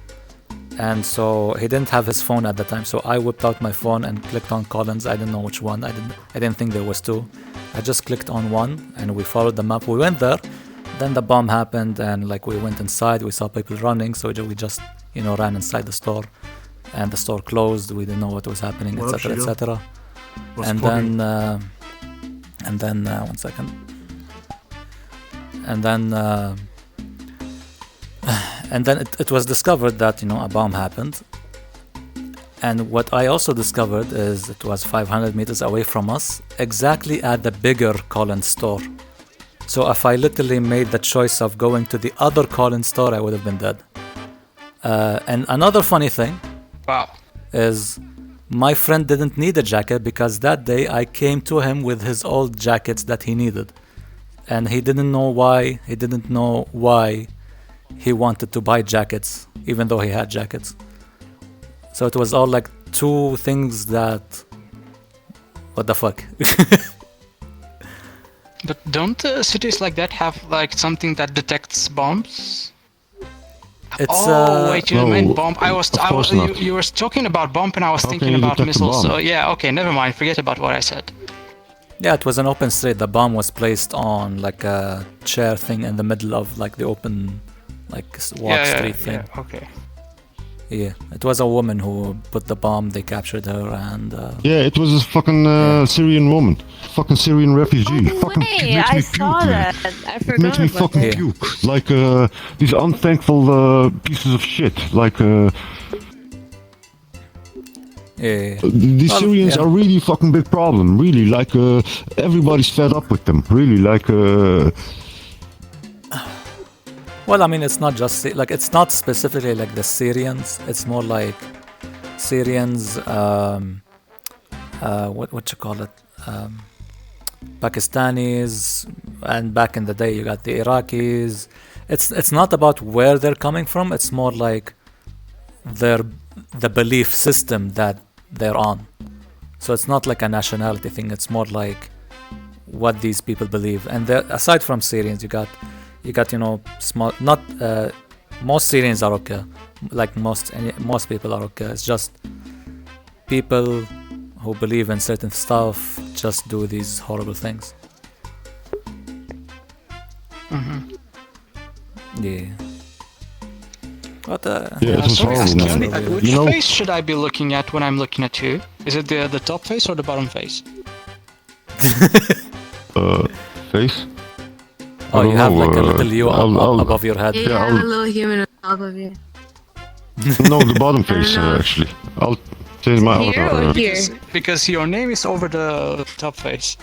and so he didn't have his phone at the time. So I whipped out my phone and clicked on Collins. I didn't know which one. I didn't think there was two. I just clicked on one, and we followed the map. We went there. Then the bomb happened, and like we went inside. We saw people running, so we just ran inside the store, and the store closed. We didn't know what was happening, etc., etc. And then one second. And then it was discovered that a bomb happened. And what I also discovered is it was 500 meters away from us, exactly at the bigger Collins store. So if I literally made the choice of going to the other Collins store, I would have been dead. And another funny thing is my friend didn't need a jacket because that day I came to him with his old jackets that he needed. And he didn't know why. He wanted to buy jackets, even though he had jackets. So it was all like two things that... What the fuck? But don't cities like that have like something that detects bombs? Wait, you meant bomb? You were talking about bomb, and I was thinking about missiles. So yeah, okay, never mind. Forget about what I said. Yeah, it was an open street. The bomb was placed on like a chair thing in the middle of like the open street thing. Yeah, okay. Yeah, it was a woman who put the bomb. They captured her, and it was a fucking Syrian woman, fucking Syrian refugee. I saw that. I forgot. It makes me fucking puke. Like these unthankful pieces of shit. Like these Syrians are really fucking big problem. Really, like everybody's fed up with them. Really, like. Well, I mean, it's not just it's not specifically like the Syrians. It's more like Syrians. What you call it? Pakistanis, and back in the day, you got the Iraqis. It's not about where they're coming from. It's more like the belief system that they're on. So it's not like a nationality thing. It's more like what these people believe. And aside from Syrians, you got small. Not most Syrians are okay. Like most people are okay. It's just people who believe in certain stuff just do these horrible things. Mm-hmm. Yeah. What which face should I be looking at when I'm looking at you? Is it the top face or the bottom face? Face? Oh, you have like a little you above your head. Yeah, a little human on top of you. No, the bottom face, actually. I'll change my avatar. Because your name is over the top face.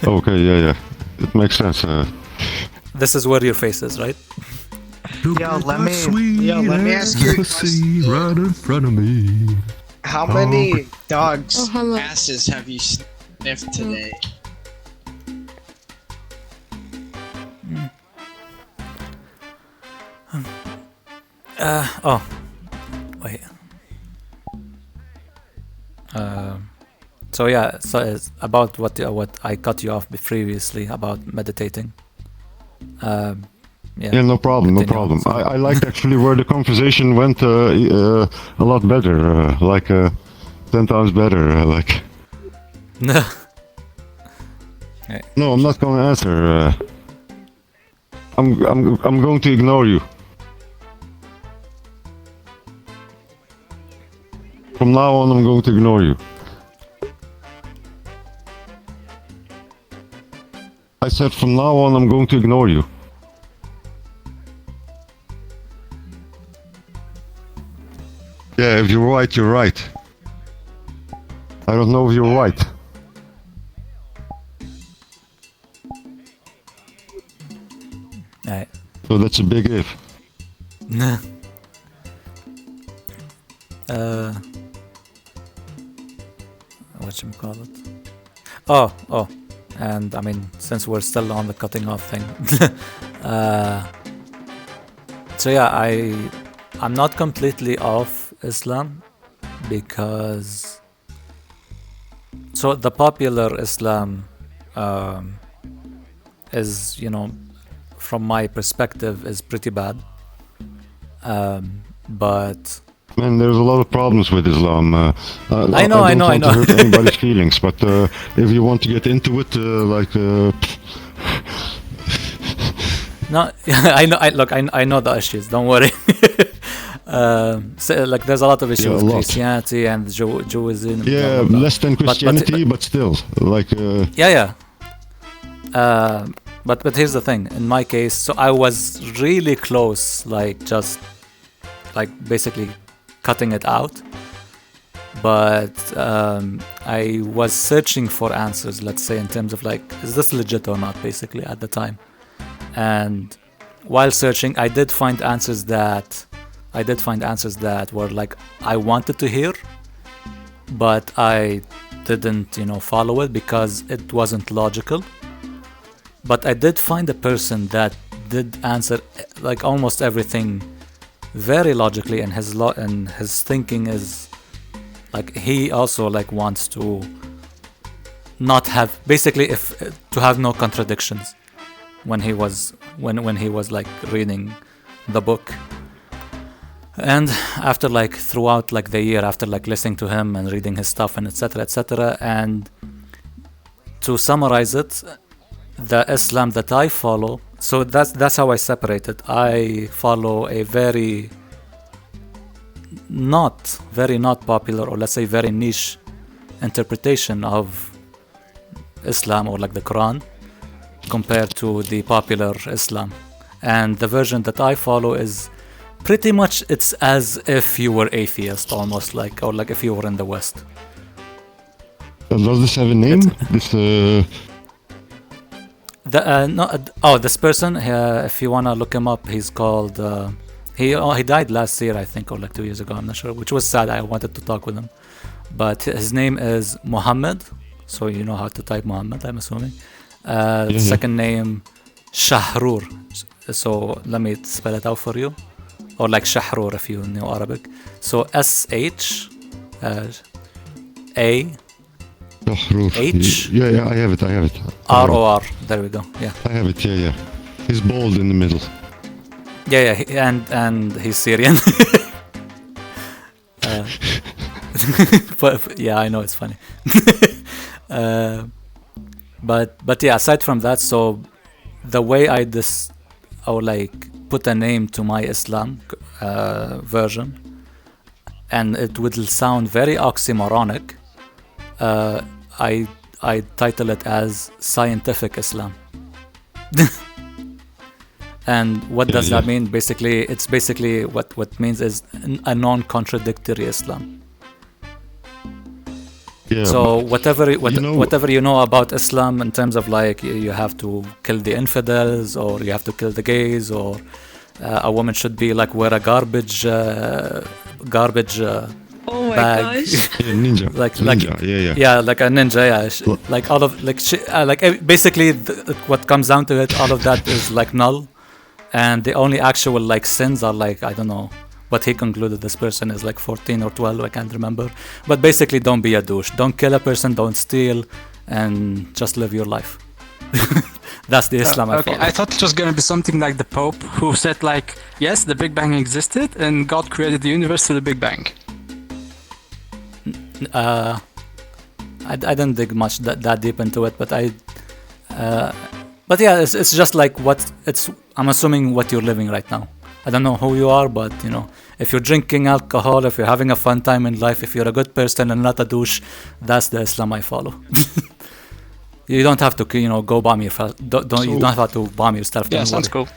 Okay, yeah. It makes sense. This is where your face is, right? Let me ask you a question. Right in front of me. How many dogs' asses have you sniffed today? Wait. So it's about what I cut you off previously about meditating. No problem. I liked actually where the conversation went a lot better, 10 times better. No. No, I'm not going to answer. I'm going to ignore you. From now on, I'm going to ignore you. I said from now on, I'm going to ignore you. Yeah, if you're right, you're right. I don't know if you're right. Right. So that's a big if. Whatchamacallit? Oh, and I mean, since we're still on the cutting off thing, I'm not completely off Islam because the popular Islam is, from my perspective, is pretty bad. But man, there's a lot of problems with Islam. I know. I don't want to hurt anybody's feelings, but if you want to get into it, no, I know. I know the issues. Don't worry. There's a lot of issues with Christianity and Judaism. Yeah, less than Christianity, but still, But here's the thing. In my case, so I was really close, basically cutting it out. But I was searching for answers, let's say, in terms of is this legit or not, basically, at the time. And while searching, I did find answers that were I wanted to hear, but I didn't, follow it because it wasn't logical. But I did find a person that did answer almost everything very logically, and his thinking is he also wants to not have, basically, to have no contradictions when he was reading the book. And after throughout the year, after listening to him and reading his stuff and etc., and to summarize it, the Islam that I follow, so that's how I separate it. I follow a very not popular, or let's say very niche interpretation of Islam, or the Quran, compared to the popular Islam. And the version that I follow is pretty much, it's as if you were atheist, almost or if you were in the West. Does this have a name? This person, if you wanna look him up, he's called. He died last year, I think, or 2 years ago. I'm not sure, which was sad. I wanted to talk with him, but his name is Muhammad. So you know how to type Muhammad, I'm assuming. Second name Shahrur. So let me spell it out for you, or Shahrur if you know Arabic. So SH A H. Yeah, I have it. ROR. There we go. Yeah. I have it. Yeah. He's bald in the middle. Yeah, and he's Syrian. But yeah, I know it's funny. But yeah, aside from that, so the way put a name to my Islam version, and it would sound very oxymoronic. I title it as Scientific Islam. And what does that mean? Basically, it's basically what means is a non-contradictory Islam. Yeah, so whatever you know about Islam in terms of like you have to kill the infidels, or you have to kill the gays, or a woman should be like wear a garbage Oh my bag. gosh. Ninja. like ninja, yeah, like a ninja. Yeah, like all of basically what comes down to it, all of that is like null, and the only actual like sins are like, I don't know what he concluded. This person is like 14 or 12, I can't remember, but basically don't be a douche, don't kill a person, don't steal, and just live your life. That's the Islam I follow. I thought it was going to be something like the Pope, who said like, yes, the Big Bang existed and God created the universe through the Big Bang. I didn't dig much that deep into it, but but yeah, it's just like I'm assuming what you're living right now. I don't know who you are, but you know, if you're drinking alcohol, if you're having a fun time in life, if you're a good person and not a douche, that's the Islam I follow. You don't have to, go bomb yourself. You don't have to bomb yourself. Yeah, sounds cool.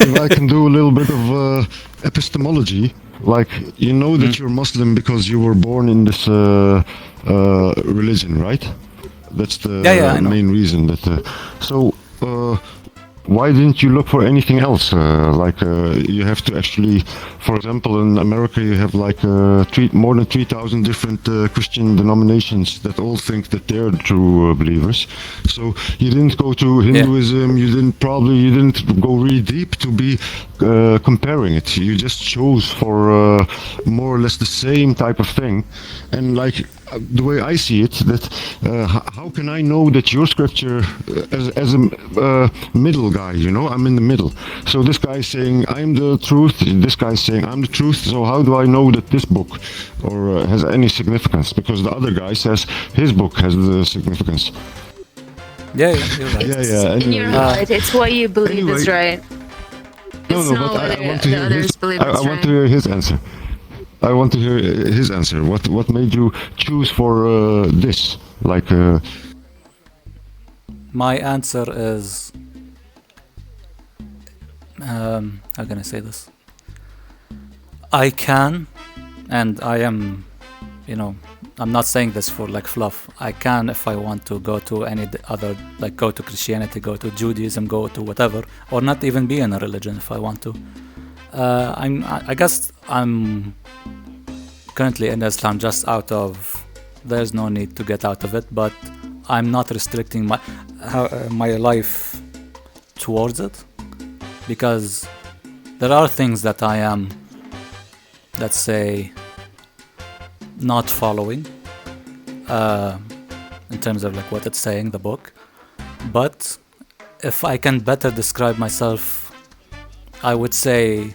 If I can do a little bit of epistemology, like you know that you're Muslim because you were born in this religion, right? That's the main reason. Why didn't you look for anything else? You have to actually, for example, in America, you have like more than 3,000 different Christian denominations that all think that they're the true believers. So you didn't go to Hinduism. You didn't go really deep to be comparing it. You just chose for more or less the same type of thing. And like the way I see it, that how can I know that your scripture, as a middle guy, I'm in the middle. So this guy is saying I'm the truth, this guy is saying I'm the truth. So how do I know that this book has any significance? Because the other guy says his book has the significance. Yeah, you're right. Yeah. And you're right. It's what you believe is right. No, but I want to hear his answer. I want to hear his answer. What made you choose for this? My answer is, how can I say this? I can, and I am, I'm not saying this for like fluff. I can, if I want to, go to any other, like go to Christianity, go to Judaism, go to whatever, or not even be in a religion if I want to. I guess I'm currently in Islam just out of, there's no need to get out of it, but I'm not restricting my life towards it, because there are things that I am, let's say, not following in terms of like what it's saying, the book. But if I can better describe myself, I would say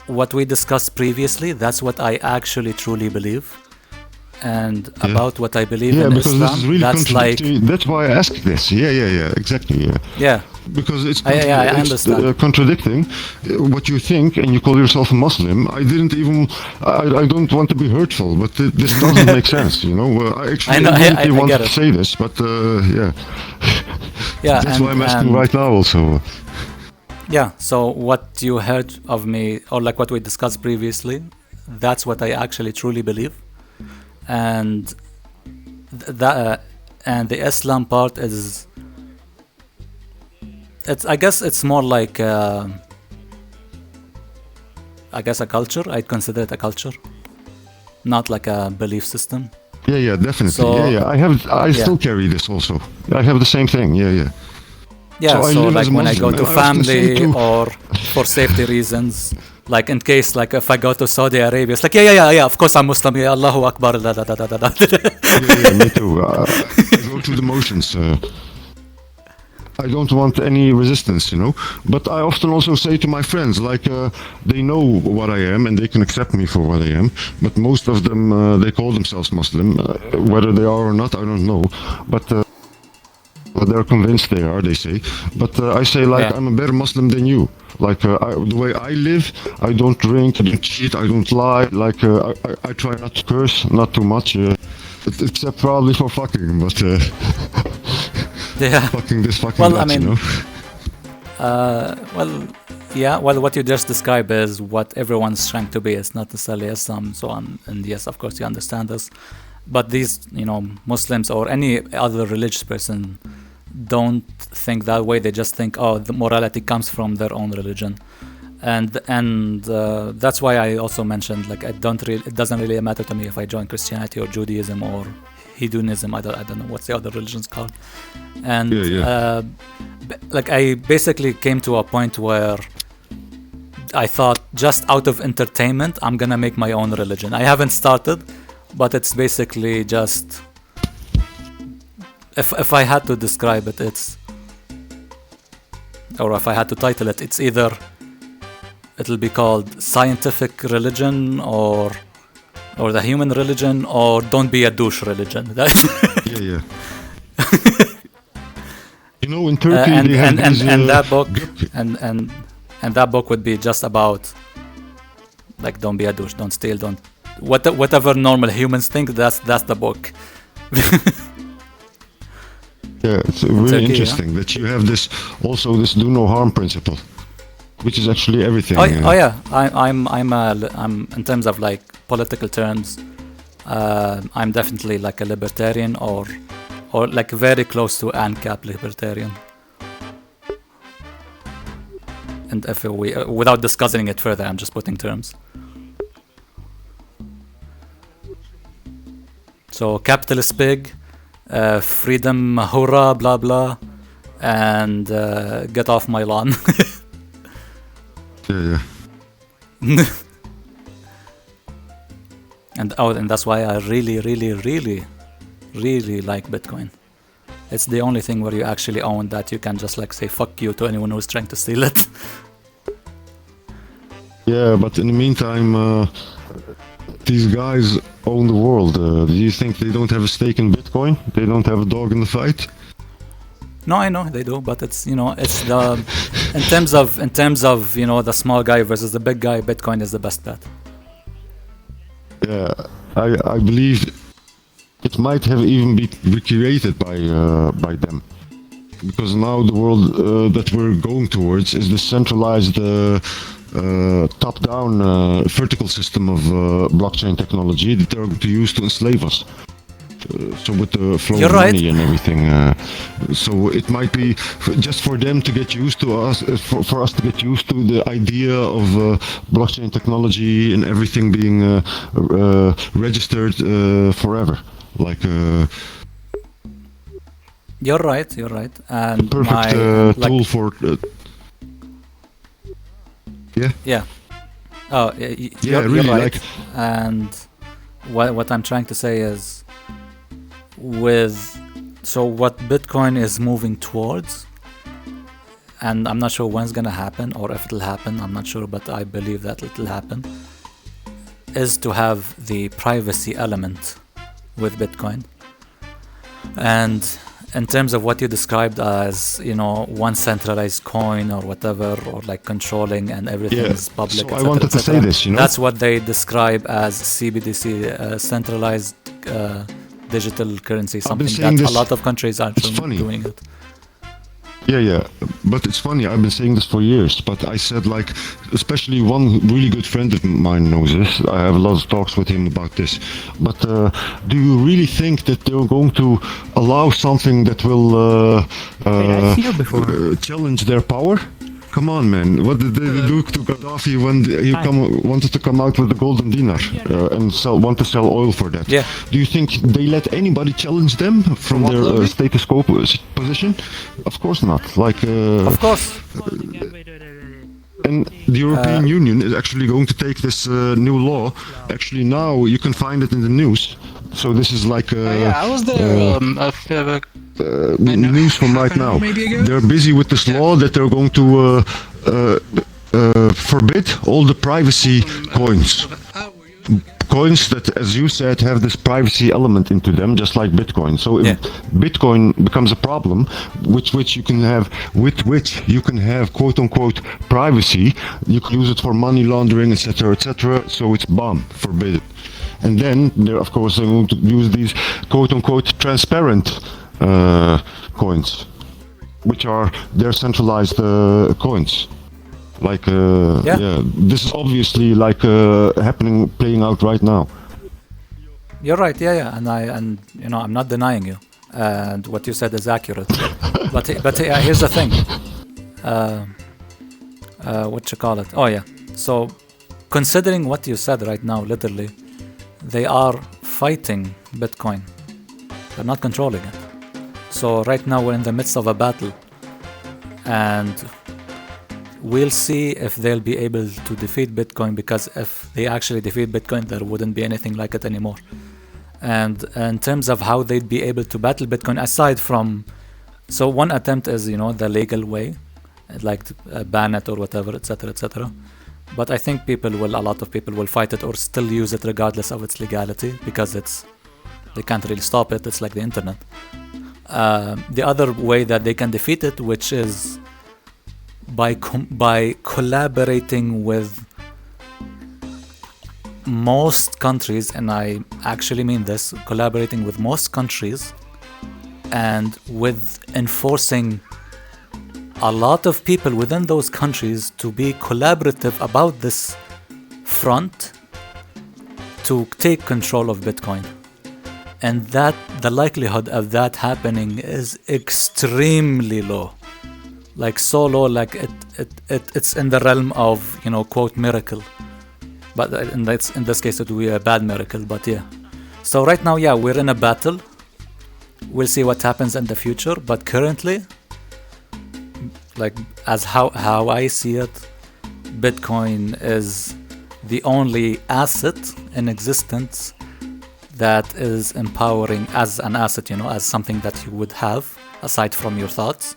what we discussed previously, that's what I actually truly believe. And about what I believe in Islam, this is really that's like... That's why I asked this. Yeah, exactly, Yeah. Because it's I understand. Contradicting what you think, and you call yourself a Muslim. I don't want to be hurtful, but this doesn't make sense, I want to say this, but yeah. That's why I'm asking right now also. Yeah, so what you heard of me, or like what we discussed previously, that's what I actually truly believe. And and the Islam part is, I guess it's more like a culture. I'd consider it a culture, not like a belief system. Yeah, definitely. So, I still carry this also. I have the same thing. Yeah, so like when I go to family or for safety reasons, like in case, like if I go to Saudi Arabia, it's like, yeah, of course I'm Muslim, yeah, Allahu Akbar, Yeah, me too. I go through the motions. I don't want any resistance, But I often also say to my friends, like, they know what I am and they can accept me for what I am. But most of them, they call themselves Muslim. Whether they are or not, I don't know. But they're convinced they are, they say. But I say, like, I'm a better Muslim than you. Like, the way I live, I don't drink, I don't cheat, I don't lie. Like, I try not to curse, not too much. Except probably for fucking, but... fucking this, fucking well, that, I mean, you know? Well, what you just described is what everyone's trying to be. It's not necessarily Islam, so on. And yes, of course, you understand this. But these, Muslims or any other religious person don't think that way. They just think, the morality comes from their own religion. And that's why I also mentioned, like, it doesn't really matter to me if I join Christianity or Judaism or Hedonism. I don't know what's the other religions called. And like, I basically came to a point where I thought, just out of entertainment, I'm gonna make my own religion. I haven't started, but it's basically just, if I had to describe it, or if I had to title it, it's either it'll be called scientific religion or the human religion, or don't be a douche religion. Yeah. In Turkey and they have that book and that book would be just about, like, don't be a douche, don't steal, don't whatever normal humans think. That's the book. Yeah, it's really interesting that you have this do no harm principle, which is actually everything. I'm in terms of, like, political terms, I'm definitely like a libertarian or like very close to ANCAP libertarian. And if we, without discussing it further, I'm just putting terms. So capitalist pig, freedom, hurrah, blah blah, and get off my lawn. Yeah. And that's why I really, really, really, really like Bitcoin. It's the only thing where you actually own that you can just, like, say fuck you to anyone who's trying to steal it. Yeah, but in the meantime, these guys own the world. Do you think they don't have a stake in Bitcoin? They don't have a dog in the fight? No, I know they do, but it's it's the in terms of the small guy versus the big guy, Bitcoin is the best bet. Yeah, I believe it might have even been created by them, because now the world that we're going towards is the centralized top-down vertical system of blockchain technology that they're going to use to enslave us. So with the flow of money and everything, so it might be just for them to get used to us, for us to get used to the idea of blockchain technology and everything being registered forever. Like you're right, and perfect tool for yeah. Oh, you're really right. like, and what I'm trying to say is, what Bitcoin is moving towards, and I'm not sure when it's gonna happen or if it'll happen, I'm not sure, but I believe that it'll happen, is to have the privacy element with Bitcoin. And in terms of what you described as, one centralized coin or whatever, or like controlling and everything is public, so I wanted to say this, that's what they describe as CBDC, centralized digital currency, something that a lot of countries are doing it. Yeah, but it's funny, I've been saying this for years, but I said, like, especially one really good friend of mine knows this, I have a lot of talks with him about this, but do you really think that they're going to allow something that will challenge their power? Come on, man. What did they do to Gaddafi when he wanted to come out with the golden dinar and want to sell oil for that? Yeah. Do you think they let anybody challenge them from their status quo position? Of course not. Like, of course. And the European Union is actually going to take this new law. Actually, now you can find it in the news. So this is like I was there. news from right now. They're busy with this law that they're going to forbid all the privacy coins. coins that, as you said, have this privacy element into them, just like Bitcoin. So if Bitcoin becomes a problem, with which you can have quote unquote privacy, you can use it for money laundering, etc., etc. So it's bomb, forbidden. And then, of course, they want to use these quote unquote transparent coins, which are their centralized coins. Like, this is obviously like playing out right now. You're right, and I'm not denying you, and what you said is accurate. but here's the thing. What you call it? Oh yeah. So, considering what you said right now, literally, they are fighting Bitcoin. They're not controlling it. So right now we're in the midst of a battle, and we'll see if they'll be able to defeat Bitcoin, because if they actually defeat Bitcoin, there wouldn't be anything like it anymore. And in terms of how they'd be able to battle Bitcoin, aside from, so one attempt is, the legal way, like ban it or whatever, etc., etc. But I think a lot of people will fight it or still use it regardless of its legality, because they can't really stop it. It's like the internet. The other way that they can defeat it, which is by collaborating with most countries, and I actually mean this, collaborating with most countries and with enforcing a lot of people within those countries to be collaborative about this front to take control of Bitcoin. And that the likelihood of that happening is extremely low. Like so low, like it's in the realm of, quote, miracle. But in this case it will be a bad miracle, but yeah. So right now, we're in a battle. We'll see what happens in the future, but currently, like as how I see it, Bitcoin is the only asset in existence that is empowering as an asset, as something that you would have aside from your thoughts,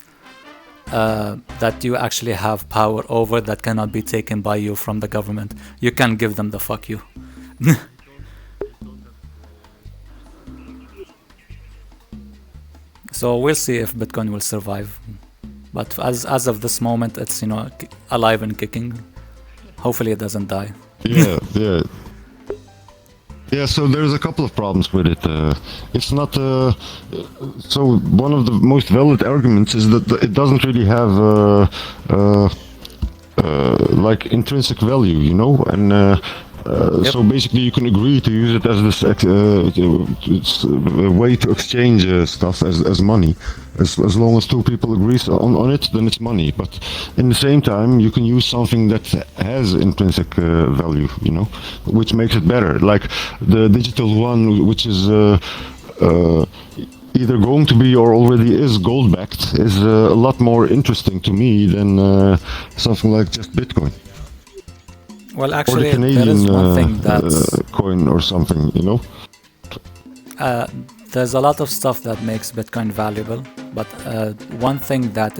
that you actually have power over, that cannot be taken by you from the government. You can give them the fuck you. So we'll see if Bitcoin will survive. But as of this moment, it's alive and kicking. Hopefully it doesn't die. Yeah. So there's a couple of problems with it. It's not. So one of the most valid arguments is that it doesn't really have like intrinsic value, and. So basically, you can agree to use it as this way to exchange stuff as money. As long as two people agree on it, then it's money. But in the same time, you can use something that has intrinsic value, which makes it better. Like the digital one, which is either going to be or already is gold-backed, is a lot more interesting to me than something like just Bitcoin. Well, actually, there is one thing that's coin or something, there's a lot of stuff that makes Bitcoin valuable, but one thing that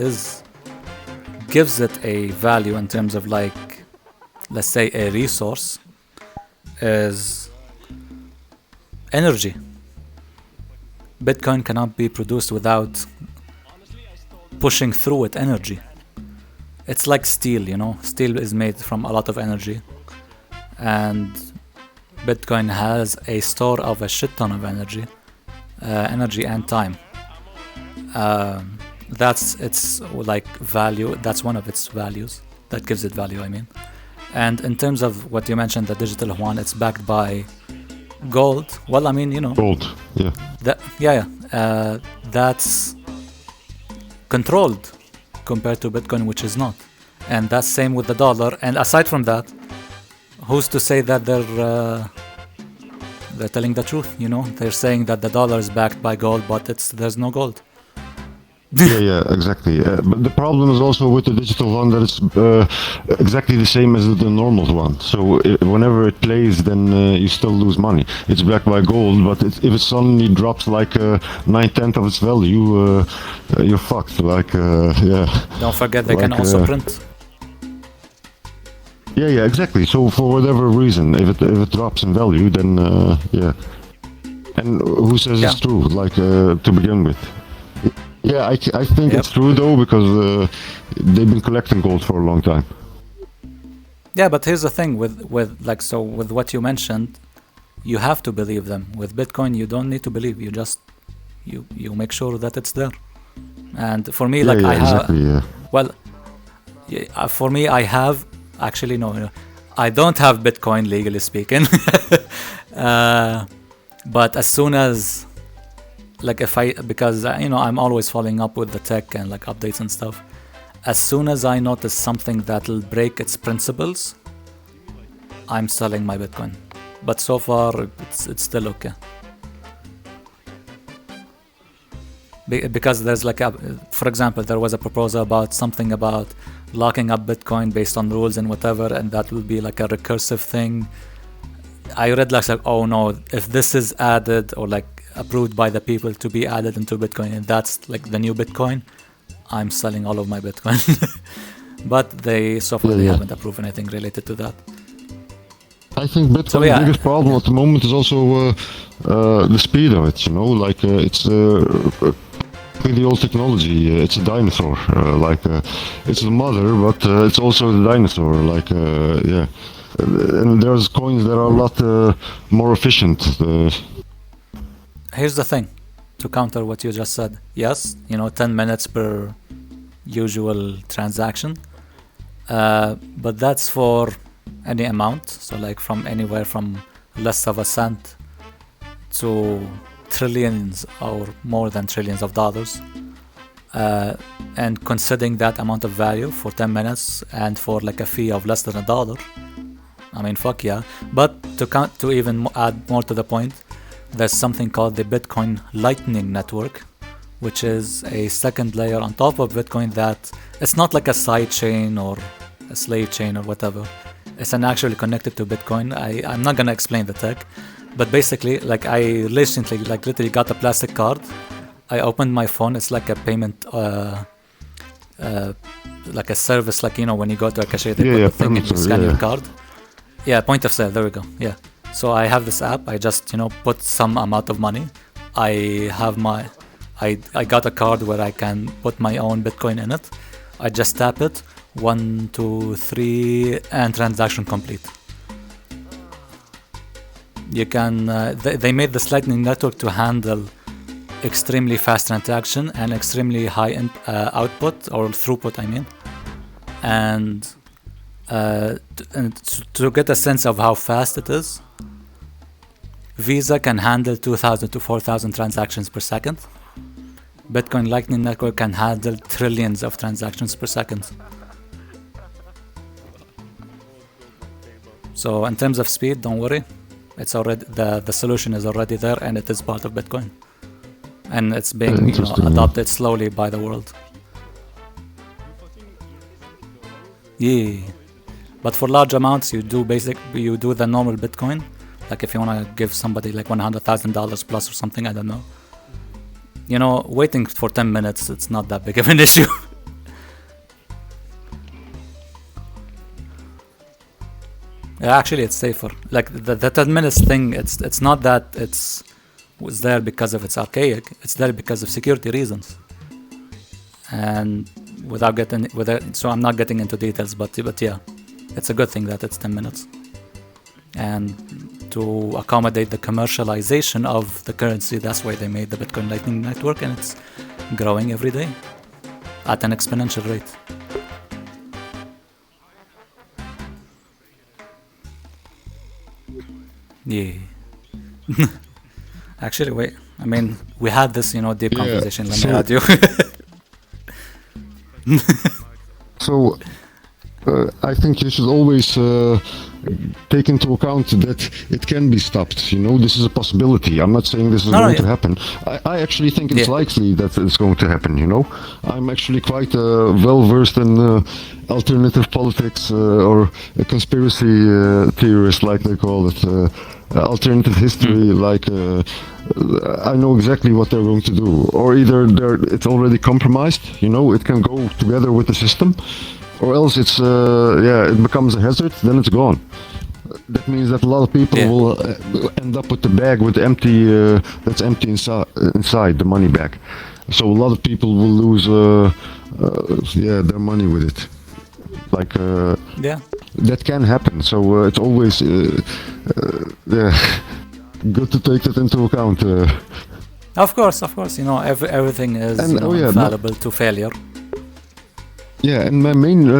gives it a value in terms of, like, let's say a resource, is energy. Bitcoin cannot be produced without pushing through it energy. It's like steel, Steel is made from a lot of energy. And Bitcoin has a store of a shit ton of energy and time. That's its, like, value. That's one of its values. That gives it value, I mean. And in terms of what you mentioned, the digital yuan, it's backed by gold. Well, I mean, Gold, yeah. That's controlled compared to Bitcoin, which is not. And that's same with the dollar. And aside from that, who's to say that they're telling the truth? They're saying that the dollar is backed by gold, but there's no gold. Yeah, exactly. But the problem is also with the digital one that it's exactly the same as the normal one. So whenever it plays, then you still lose money. It's backed by gold, but if it suddenly drops like 9/10 of its value, you're fucked. Like, yeah. Don't forget they can also print. Yeah, exactly. So for whatever reason, if it drops in value, then yeah. And who says it's true? Like to begin with. Yeah, I think it's true though, because they've been collecting gold for a long time. Yeah, but here's the thing with what you mentioned, you have to believe them. With Bitcoin, you don't need to believe. You just you make sure that it's there. And for me, I have. Well, for me, I have actually no. I don't have Bitcoin legally speaking, but as soon as because I'm always following up with the tech and like updates and stuff. As soon as I notice something that'll break its principles, I'm selling my Bitcoin. But so far, it's still okay. Because there's for example, there was a proposal about something about locking up Bitcoin based on rules and whatever, and that will be like a recursive thing. I read oh no, if this is added or approved by the people to be added into Bitcoin, and that's the new Bitcoin, I'm selling all of my Bitcoin. But they haven't approved anything related to that. I think Bitcoin's biggest problem at the moment is also the speed of it. It's the old technology. It's a dinosaur. It's the mother, but it's also the dinosaur. And there's coins that are a lot more efficient. Here's the thing, to counter what you just said. Yes, 10 minutes per usual transaction, but that's for any amount. So from anywhere from less of a cent to trillions or more than trillions of dollars. And considering that amount of value for 10 minutes and for a fee of less than $1, I mean, fuck yeah. But to even add more to the point, there's something called the Bitcoin Lightning Network, which is a second layer on top of Bitcoin that it's not like a side chain or a slave chain or whatever. It's actually connected to Bitcoin. I'm not gonna explain the tech, but basically, I recently literally got a plastic card. I opened my phone. It's like a payment, like a service, when you go to a cashier, they put the thing and you scan your card. Yeah, point of sale. There we go. Yeah. So I have this app. I just put some amount of money. I got a card where I can put my own Bitcoin in it. I just tap it, 1, 2, 3, and transaction complete. You can. They made this Lightning Network to handle extremely fast transaction and extremely high output or throughput. I mean, and to get a sense of how fast it is, Visa can handle 2,000 to 4,000 transactions per second. Bitcoin Lightning Network can handle trillions of transactions per second. So in terms of speed, don't worry. It's already the solution is already there, and it is part of Bitcoin, and it's being adopted slowly by the world. Yeah, but for large amounts, you do the normal Bitcoin. If you want to give somebody $100,000 plus or something, I don't know. Waiting for 10 minutes, it's not that big of an issue. Yeah, actually, it's safer. The 10 minutes thing, it's not that was there because of it's archaic. It's there because of security reasons. And so I'm not getting into details, but yeah, it's a good thing that it's 10 minutes. And to accommodate the commercialization of the currency, that's why they made the Bitcoin Lightning Network, and it's growing every day at an exponential rate. Yeah. Actually, wait. I mean, we had this, deep conversation. Let me add you. So, I think you should always take into account that it can be stopped. This is a possibility. I'm not saying this is going to happen. I actually think it's likely that it's going to happen. I'm actually quite well versed in alternative politics or a conspiracy theorist, like they call it, alternative history. I know exactly what they're going to do, or either it's already compromised. It can go together with the system. or else it's it becomes a hazard. Then it's gone. That means that a lot of people will end up with the bag with empty that's empty inside the money bag. So a lot of people will lose their money with it. Like that can happen. So it's always good to take that into account. Of course. You know, everything is infallible to failure. Yeah, and my main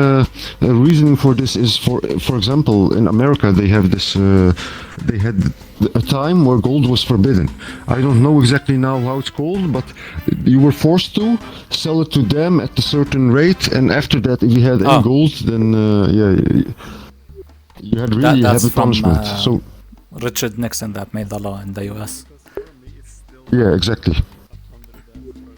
reasoning for this is, for example, in America they have this. They had a time where gold was forbidden. I don't know exactly now how it's called, but you were forced to sell it to them at a certain rate, and after that, if you had any gold, then you had really heavy punishment. So Richard Nixon that made the law in the U.S. Yeah, exactly.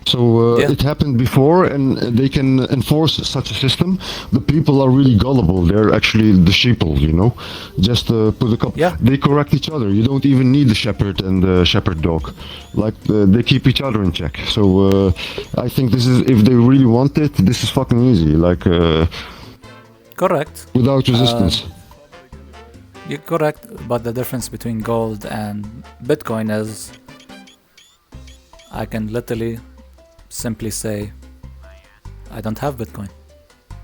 So it happened before, and they can enforce such a system. The people are really gullible. They're actually the sheeple, you know. Just put a couple. Yeah. They correct each other. You don't even need the shepherd and the shepherd dog. Like they keep each other in check. So I think this is, if they really want it, this is fucking easy. Like correct. Without resistance. You're correct, but the difference between gold and Bitcoin is I can literally simply say I don't have Bitcoin.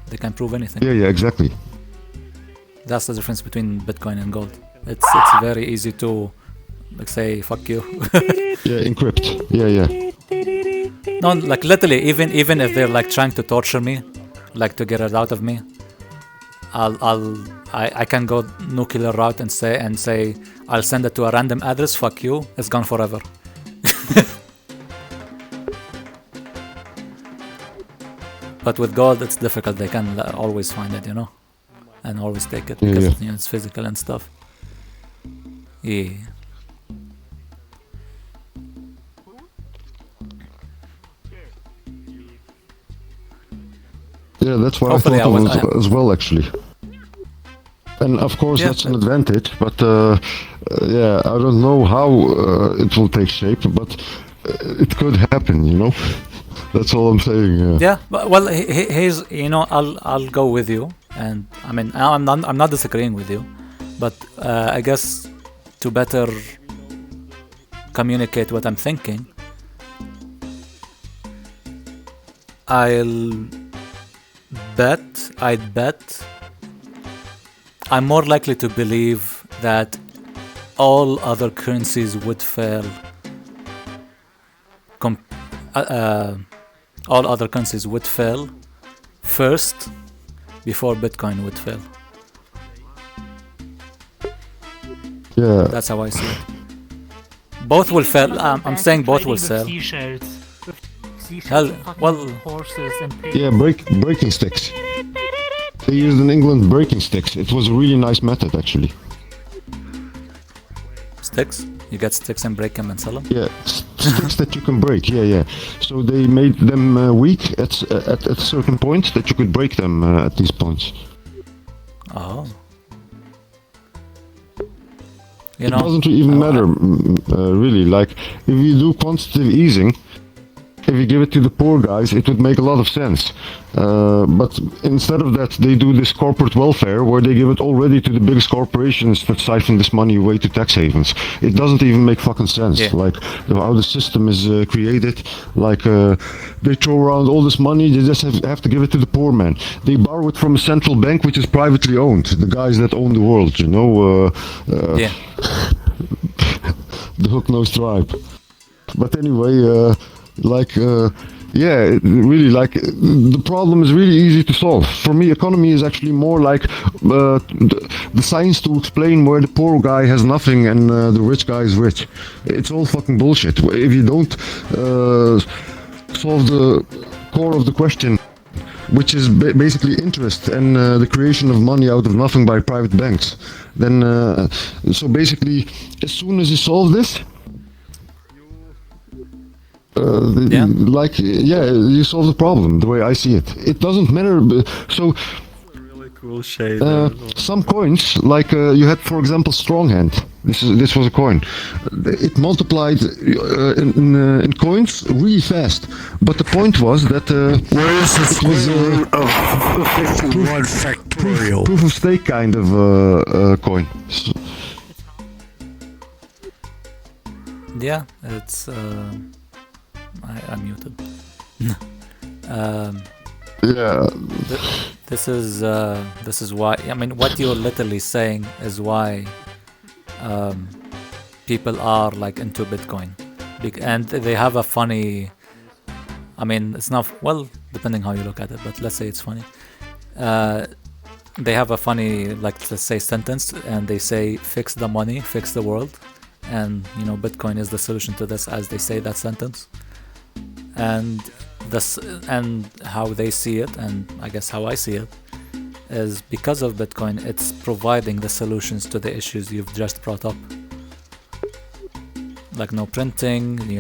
They can prove anything. Yeah, exactly. That's the difference between Bitcoin and gold. It's very easy to like say fuck you. Encrypt. Yeah. No, like literally, even if they're like trying to torture me, like to get it out of me, I can go nuclear route and say I'll send it to a random address. Fuck you. It's gone forever. But with gold, it's difficult. They can always find it, you know, and always take it because it's physical and stuff. Yeah. Yeah, that's what hopefully I thought of as well, actually. And of course, that's an advantage. But I don't know how it will take shape, but it could happen, you know. That's all I'm saying. Yeah, well, here's, you know, I'll go with you, and I mean, I'm not disagreeing with you, but I guess to better communicate what I'm thinking, I'd bet I'm more likely to believe that all other currencies would fail. All other currencies would fail first before Bitcoin would fail. Yeah. That's how I see it. Both will fail. I'm saying both will fail. Horses and pigs. Yeah, breaking sticks. They used in England breaking sticks. It was a really nice method, actually. Sticks? You get sticks and break them and sell them? Yeah, sticks that you can break. Yeah. So they made them weak at a certain point that you could break them at these points. Oh. It doesn't even matter, really. Like, if you do quantitative easing, if you give it to the poor guys, it would make a lot of sense. But instead of that, they do this corporate welfare where they give it already to the biggest corporations that siphon this money away to tax havens. It doesn't even make fucking sense. Yeah. Like how the system is created. Like they throw around all this money, they just have to give it to the poor man. They borrow it from a central bank which is privately owned. The guys that own the world, you know. The hook-nosed tribe. But anyway. Really, like, the problem is really easy to solve. For me, economy is actually more like the science to explain where the poor guy has nothing and the rich guy is rich. It's all fucking bullshit. If you don't solve the core of the question, which is basically interest and the creation of money out of nothing by private banks, then, so basically, as soon as you solve this, you solve the problem the way I see it. It doesn't matter. So really cool shade. Some coins, like you had, for example, Stronghand. This was a coin. It multiplied in coins really fast. But the point was that where is the square root of 51 factorial? Proof of stake kind of coin. Yeah, it's I'm muted. Yeah. This is why. I mean, what you're literally saying is why people are like into Bitcoin, and they have a funny. I mean, it's not well, depending how you look at it, but let's say it's funny. They have a funny, like, let's say, sentence, and they say, "Fix the money, fix the world," and Bitcoin is the solution to this, as they say that sentence. And how they see it, and I guess how I see it, is because of Bitcoin, it's providing the solutions to the issues you've just brought up, like no printing, the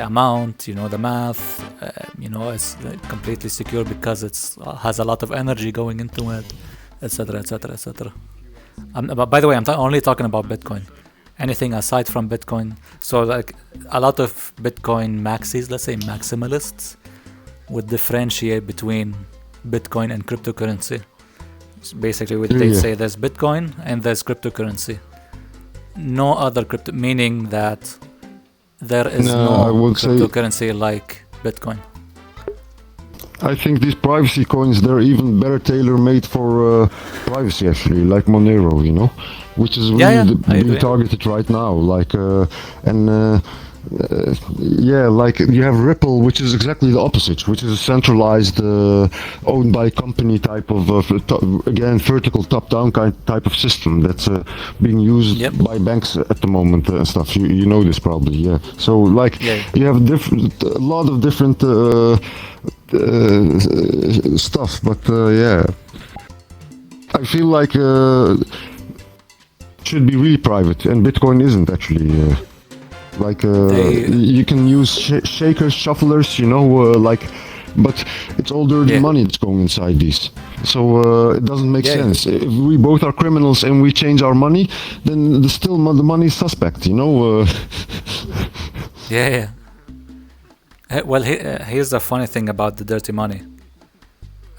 amount, the math, it's completely secure because it's has a lot of energy going into it, etc., etc., etc. But by the way, I'm only talking about Bitcoin. Anything aside from Bitcoin, so like a lot of Bitcoin maxis, let's say maximalists, would differentiate between Bitcoin and cryptocurrency. So basically, they say there's Bitcoin and there's cryptocurrency. No other crypto, meaning that there is no cryptocurrency like Bitcoin. I think these privacy coins, they're even better tailor-made for privacy, actually, like Monero, which is really being targeted right now. Like, like you have Ripple, which is exactly the opposite, which is a centralized, owned by company type of, again, vertical top-down type of system that's being used by banks at the moment and stuff. You know this probably, yeah. So, like, you have a lot of different stuff, but I feel like it should be really private, and Bitcoin isn't actually. You can use shakers, shufflers, but it's all dirty money that's going inside these. So it doesn't make sense. If we both are criminals and we change our money, then the money is suspect, Yeah. Well, here's the funny thing about the dirty money.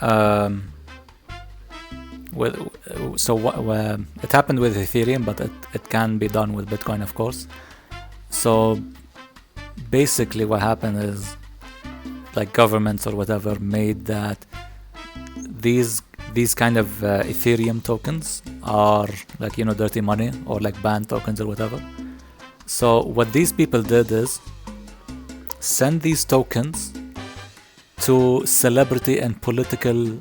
It happened with Ethereum, but it can be done with Bitcoin, of course. So basically what happened is, like, governments or whatever made that these kind of Ethereum tokens are like, dirty money, or like banned tokens or whatever. So what these people did is send these tokens to celebrity and political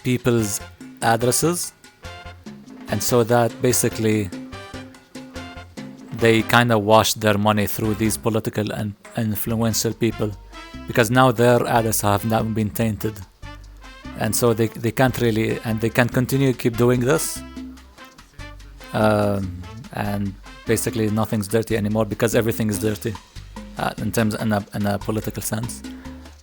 people's addresses, and so that basically they kind of washed their money through these political and influential people, because now their addresses have now been tainted, and so they can't really, and they can't continue to keep doing this, and basically nothing's dirty anymore because everything is dirty in a political sense,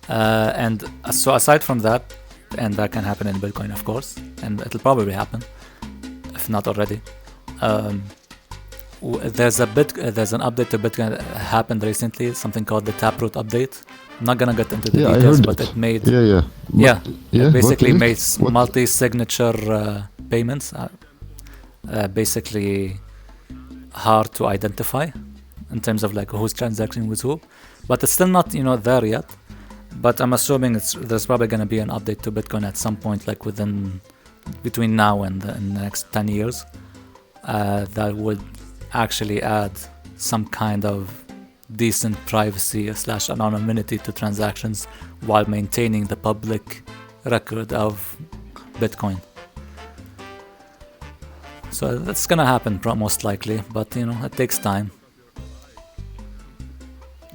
and so aside from that, and that can happen in Bitcoin, of course, and it'll probably happen if not already. There's an update to Bitcoin that happened recently, something called the Taproot update. I'm not gonna get into the details, but it made it basically made multi-signature payments basically hard to identify in terms of like who's transacting with who, but it's still not there yet. But I'm assuming there's probably gonna be an update to Bitcoin at some point, like between now and the next 10 years, that would actually add some kind of decent privacy / anonymity to transactions while maintaining the public record of Bitcoin. So that's gonna happen most likely, but it takes time.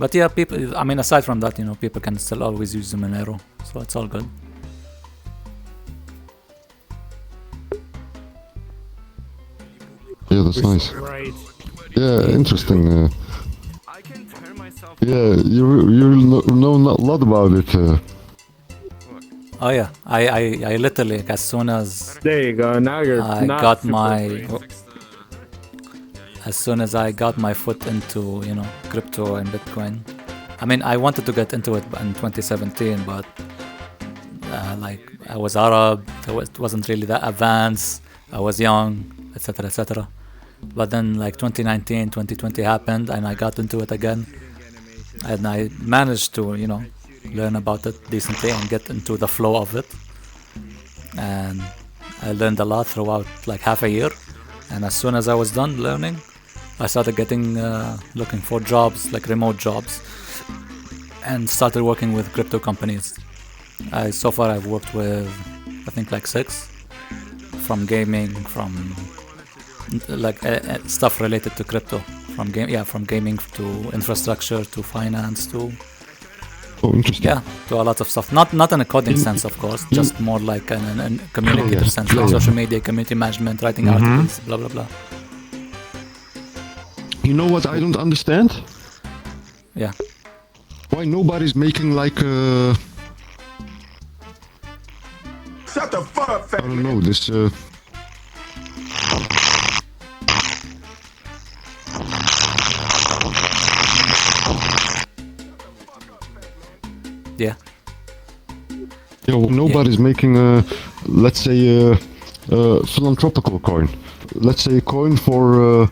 But yeah, people, I mean, aside from that, people can still always use the Monero, so it's all good. Yeah, that's nice. Right. Yeah, interesting. Yeah, you know a lot about it. Oh yeah, I literally, as soon as there you go. Now you're I got my as soon as I got my foot into, crypto and Bitcoin. I mean, I wanted to get into it in 2017, but I was Arab, it wasn't really that advanced, I was young, etc., etc. But then 2019, 2020 happened, and I got into it again, and I managed to, learn about it decently and get into the flow of it. And I learned a lot throughout half a year. And as soon as I was done learning, I started looking for jobs, remote jobs, and started working with crypto companies. So far I've worked with, I think 6, from gaming, from stuff related to crypto, from gaming to infrastructure to finance to interesting. To a lot of stuff. Not in a coding sense, of course, just more like in a communicative sense, social media, community management, writing articles, blah blah blah. You know what I don't understand? Yeah. Why nobody's making Shut the fuck up, I don't know, this Yeah. Nobody's making let's say a philanthropical coin. Let's say a coin for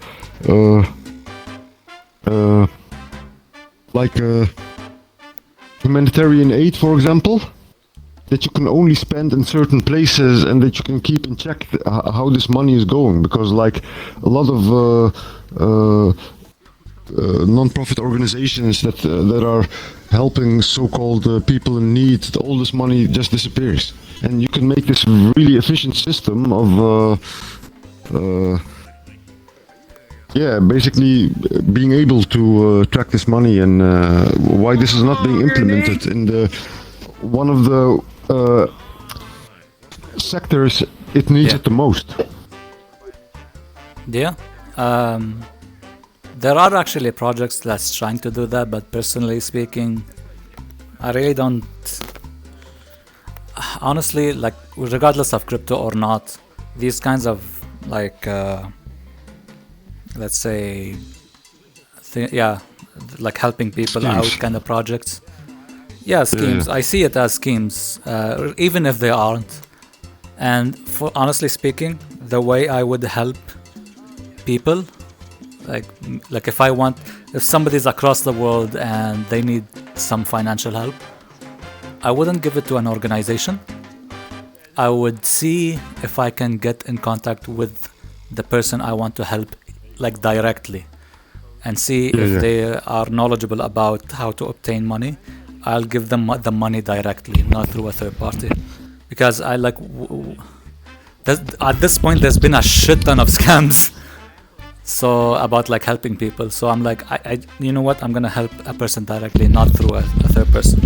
humanitarian aid, for example, that you can only spend in certain places and that you can keep in check how this money is going, because a lot of non-profit organizations that are helping so-called people in need, all this money just disappears, and you can make this really efficient system of basically being able to track this money, and why this is not being implemented in one of the sectors it needs it the most. There are actually projects that's trying to do that, but personally speaking, I really don't. Honestly, regardless of crypto or not, these kinds of let's say, helping people schemes. out kind of projects. Yeah, schemes. I see it as schemes, even if they aren't. And for honestly speaking, the way I would help people, if somebody's across the world and they need some financial help, I wouldn't give it to an organization. I would see if I can get in contact with the person I want to help, directly, and see if they are knowledgeable about how to obtain money. I'll give them the money directly, not through a third party, because I at this point there's been a shit ton of scams. So about helping people. So I'm I you know what? I'm gonna help a person directly, not through a third person.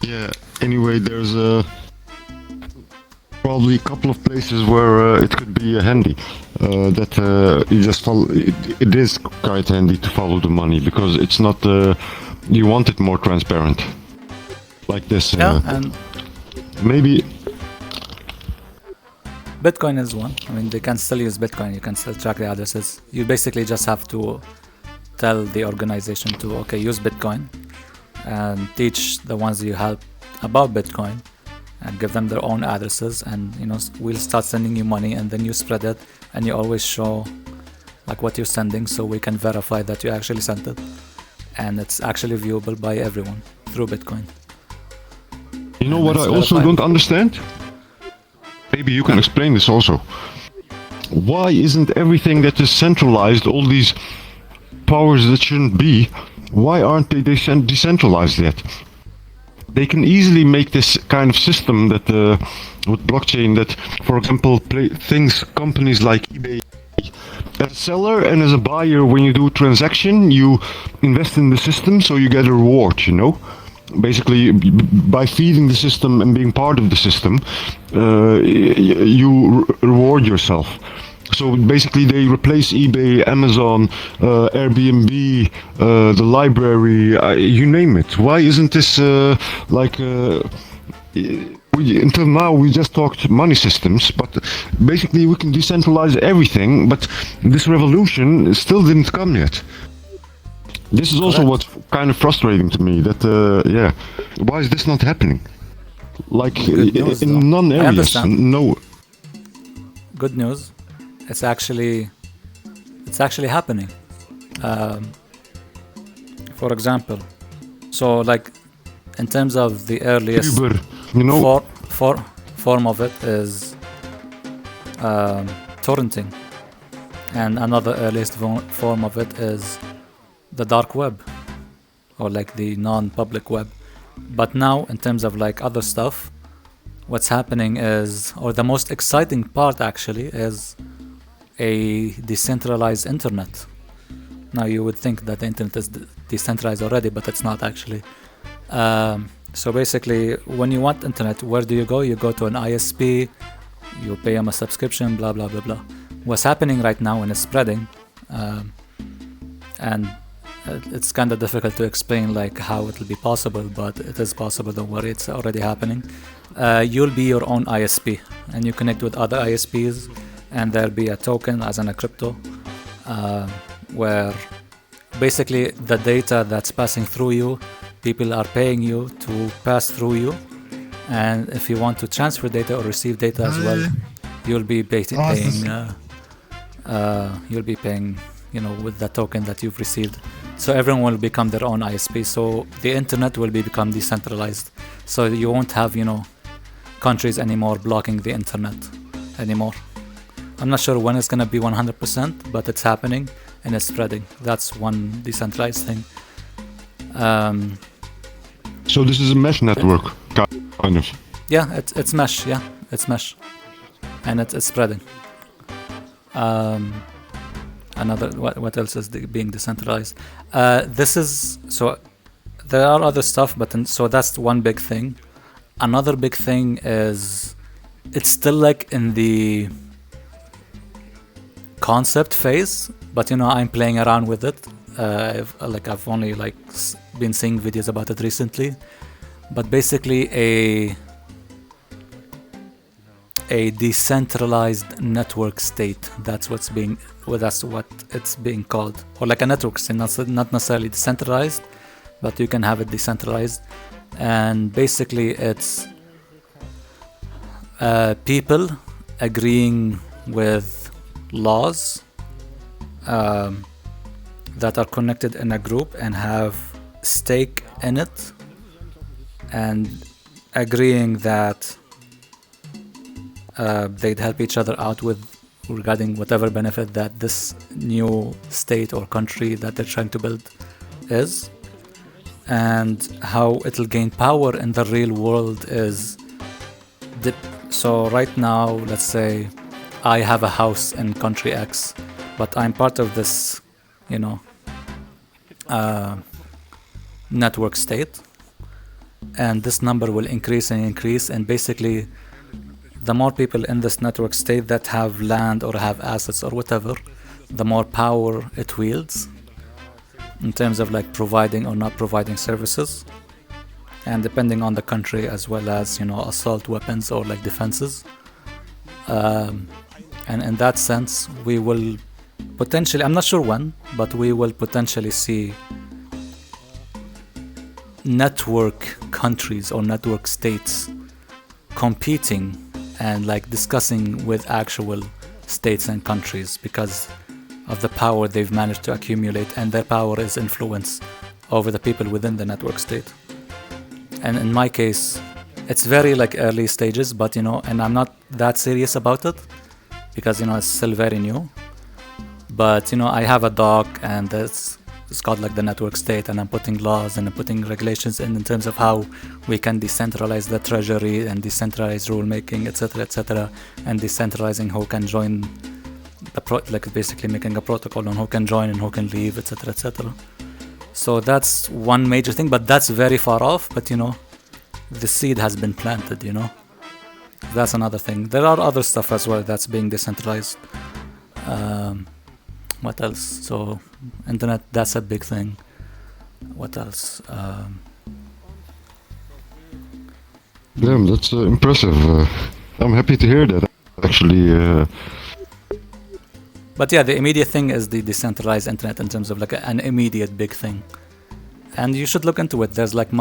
Yeah. Anyway, there's probably a couple of places where it could be handy. That you just follow. It is quite handy to follow the money, because it's not. You want it more transparent. Like this, and maybe Bitcoin is one. I mean, they can still use Bitcoin. You can still track the addresses. You basically just have to tell the organization to use Bitcoin, and teach the ones you help about Bitcoin, and give them their own addresses, and we'll start sending you money, and then you spread it, and you always show what you're sending, so we can verify that you actually sent it, and it's actually viewable by everyone through Bitcoin. You know what I also don't understand? Maybe you can explain this also. Why isn't everything that is centralized, all these powers that shouldn't be, why aren't they decentralized yet? They can easily make this kind of system that with blockchain, that, for example, companies like eBay, as a seller and as a buyer, when you do a transaction, you invest in the system, so you get a reward, Basically, by feeding the system and being part of the system, you reward yourself. So basically, they replace eBay, Amazon, Airbnb, the library, you name it. Why isn't this until now we just talked money systems, but basically we can decentralize everything, but this revolution still didn't come yet. This is also what's kind of frustrating to me, that why is this not happening? Like news, in non-areas, no. Good news, it's actually happening. For example, so like in terms of the earliest Uber, you know, form of it is torrenting, and another earliest form of it is the dark web, or like the non-public web. But now in terms of like other stuff, what's happening is, or the most exciting part actually, is a decentralized internet. Now you would think that the internet is decentralized already, but it's not actually. So basically, when you want internet, where do you go? You go to an ISP, you pay them a subscription, blah blah blah blah. What's happening right now and it's spreading, and it's kind of difficult to explain like how it will be possible, but it is possible. Don't worry, it's already happening. You'll be your own ISP, and you connect with other ISPs, and there'll be a token as in a crypto, where basically the data that's passing through you, people are paying you to pass through you, and if you want to transfer data or receive data as well, you'll be paying. You'll be paying, you know, with the token that you've received. So everyone will become their own ISP. So the internet will become decentralized. So you won't have, you know, countries anymore blocking the internet anymore. I'm not sure when it's gonna be 100%, but it's happening and it's spreading. That's one decentralized thing. So this is a mesh network, kind of. Yeah, it's mesh. Yeah, it's mesh, and it's spreading. Another what else is being decentralized? This is so. There are other stuff, but so that's one big thing. Another big thing is it's still like in the concept phase, but you know, I'm playing around with it. I've only been seeing videos about it recently, but basically a decentralized network state. That's what it's being called, or like a network state, not necessarily decentralized, but you can have it decentralized. And basically it's people agreeing with laws that are connected in a group and have stake in it, and agreeing that they'd help each other out with regarding whatever benefit that this new state or country that they're trying to build is, and how it'll gain power in the real world is so right now, let's say I have a house in country X, but I'm part of this, you know, network state, and this number will increase and increase, and basically the more people in this network state that have land or have assets or whatever, the more power it wields in terms of like providing or not providing services, and depending on the country, as well as, you know, assault weapons or like defenses. And in that sense, we will potentially, I'm not sure when, but we will potentially see network countries or network states competing and like discussing with actual states and countries because of the power they've managed to accumulate, and their power is influence over the people within the network state. And in my case, it's very like early stages, but you know, and I'm not that serious about it because, you know, it's still very new. But you know, I have a doc, and it's called like the network state, and I'm putting laws and I'm putting regulations in terms of how we can decentralize the treasury and decentralize rulemaking, etc., and decentralizing who can join like basically making a protocol on who can join and who can leave, etc. So that's one major thing, but that's very far off. But you know, the seed has been planted, you know. That's another thing. There are other stuff as well that's being decentralized. What else? So internet, that's a big thing. What else? Damn, that's impressive. I'm happy to hear that, actually. But yeah, the immediate thing is the decentralized internet in terms of like an immediate big thing. And you should look into it. There's like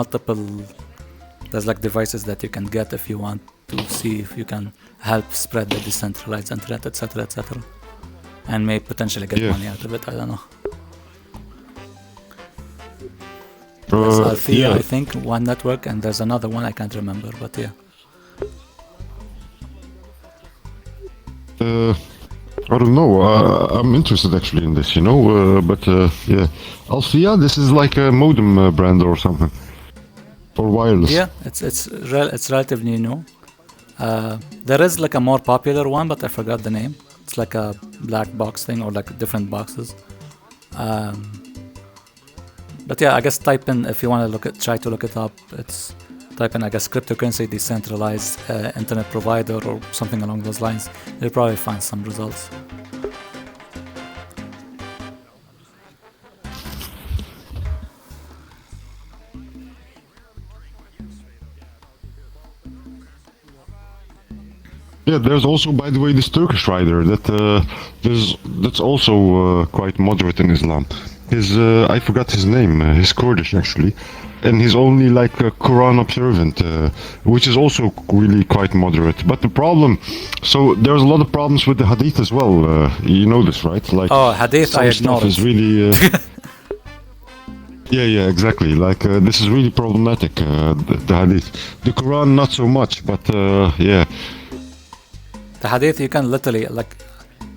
devices that you can get if you want to see if you can help spread the decentralized internet, etc., etc. And may potentially get money out of it. I don't know. There's Salvia, I think, one network, and there's another one I can't remember, but yeah. I don't know. I'm interested actually in this, but yeah. Alfia, this is like a modem brand or something, or wireless. Yeah, it's relatively new. There is like a more popular one, but I forgot the name. It's like a black box thing or like different boxes. But yeah, I guess type in if you want to try to look it up. It's type in, I guess, cryptocurrency decentralized internet provider or something along those lines. You'll probably find some results. Yeah, there's also, by the way, this Turkish writer that's also quite moderate in Islam. I forgot his name. He's Kurdish actually, and he's only like a Quran observant, which is also really quite moderate. But the problem, so there's a lot of problems with the Hadith as well. You know this, right? Like Hadith, I ignore is really. Yeah, exactly. Like this is really problematic. The Hadith, the Quran, not so much, but yeah. The Hadith, you can literally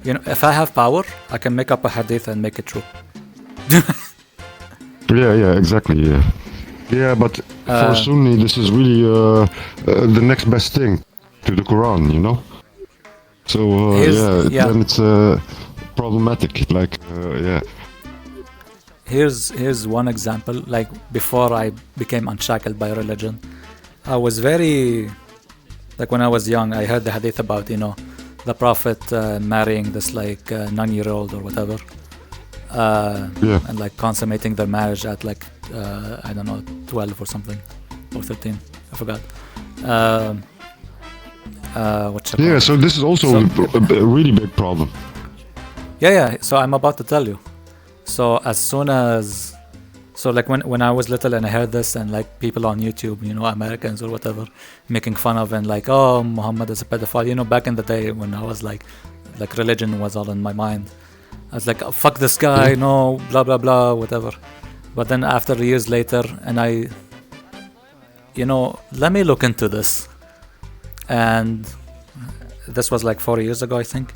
if I have power, I can make up a Hadith and make it true. Yeah, exactly. Yeah, but for Sunni, this is really the next best thing to the Quran, So then it's problematic. Like, yeah. Here's one example. Like before I became unshackled by religion, I was very when I was young. I heard the Hadith about the Prophet marrying this 9-year-old or whatever. And consummating their marriage at I don't know, 12 or something, or 13, I forgot. So this is also a really big problem. Yeah, so I'm about to tell you. So as soon as when I was little and I heard this, and people on YouTube, Americans or whatever, making fun of and oh, Muhammad is a pedophile, back in the day when I was like religion was all in my mind. I was like, oh, fuck this guy, no, blah, blah, blah, whatever. But then after years later, and I, let me look into this. And this was 4 years ago, I think.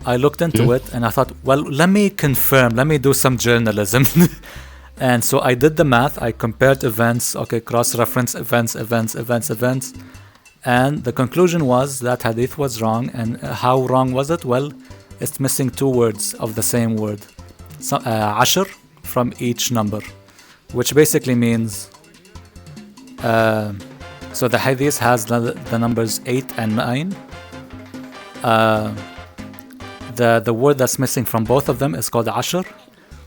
I looked into it and I thought, well, let me confirm, let me do some journalism. And so I did the math. I compared events, cross-reference events. And the conclusion was that Hadith was wrong. And how wrong was it? Well, it's missing 2 words of the same word. So, Ashr from each number, which basically means so the Hadith has the numbers 8 and 9. The word that's missing from both of them is called Ashr,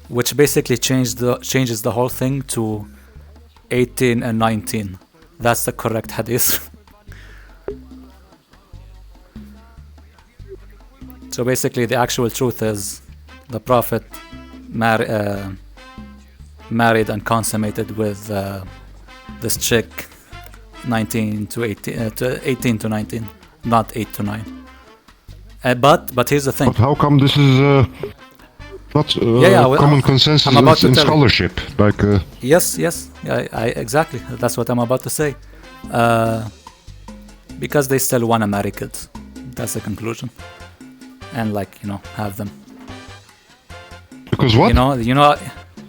which basically changes the whole thing to 18 and 19. That's the correct Hadith. So basically, the actual truth is the Prophet married and consummated with this chick 18 to 19, not 8 to 9. But here's the thing. But how come this is not common consensus in scholarship? Yes, exactly. That's what I'm about to say. Because they still want to marry kids. That's the conclusion. And have them. Because what?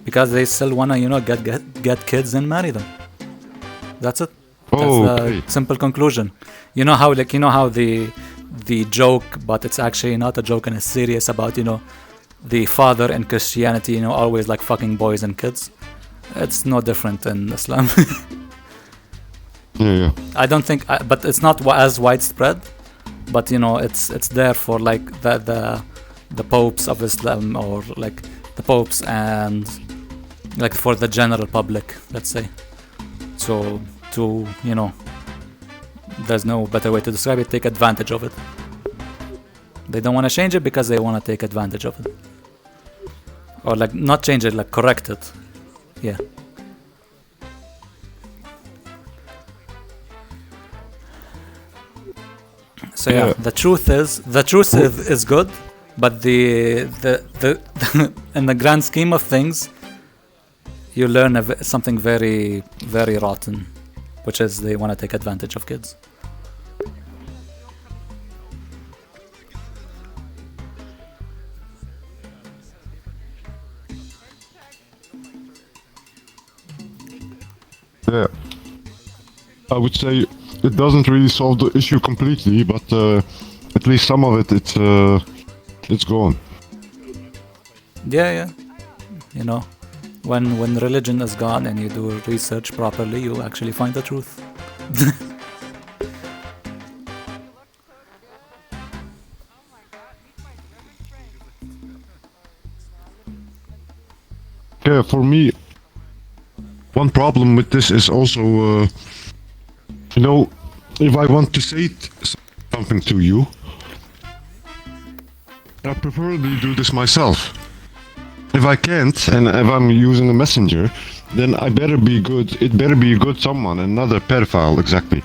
Because they still wanna get kids and marry them. That's it. That's the simple conclusion. How the joke, but it's actually not a joke and it's serious about the father in Christianity always fucking boys and kids. It's no different in Islam. Yeah. I don't think, but it's not as widespread. But it's there for the popes of Islam, or the popes, and for the general public, let's say. So to there's no better way to describe it, take advantage of it. They don't want to change it because they want to take advantage of it. Or like, not change it, like correct it. Yeah. So yeah, the truth is good, but the in the grand scheme of things, you learn something very, very rotten, which is they want to take advantage of kids. Yeah, I would say it doesn't really solve the issue completely, but at least some of it's gone. Yeah. You know, when religion is gone and you do research properly, you actually find the truth. Yeah, for me, one problem with this is also, you know, if I want to say something to you, I preferably do this myself. If I can't, and if I'm using a messenger, then I better be good. It better be a good someone, and not a pedophile, exactly.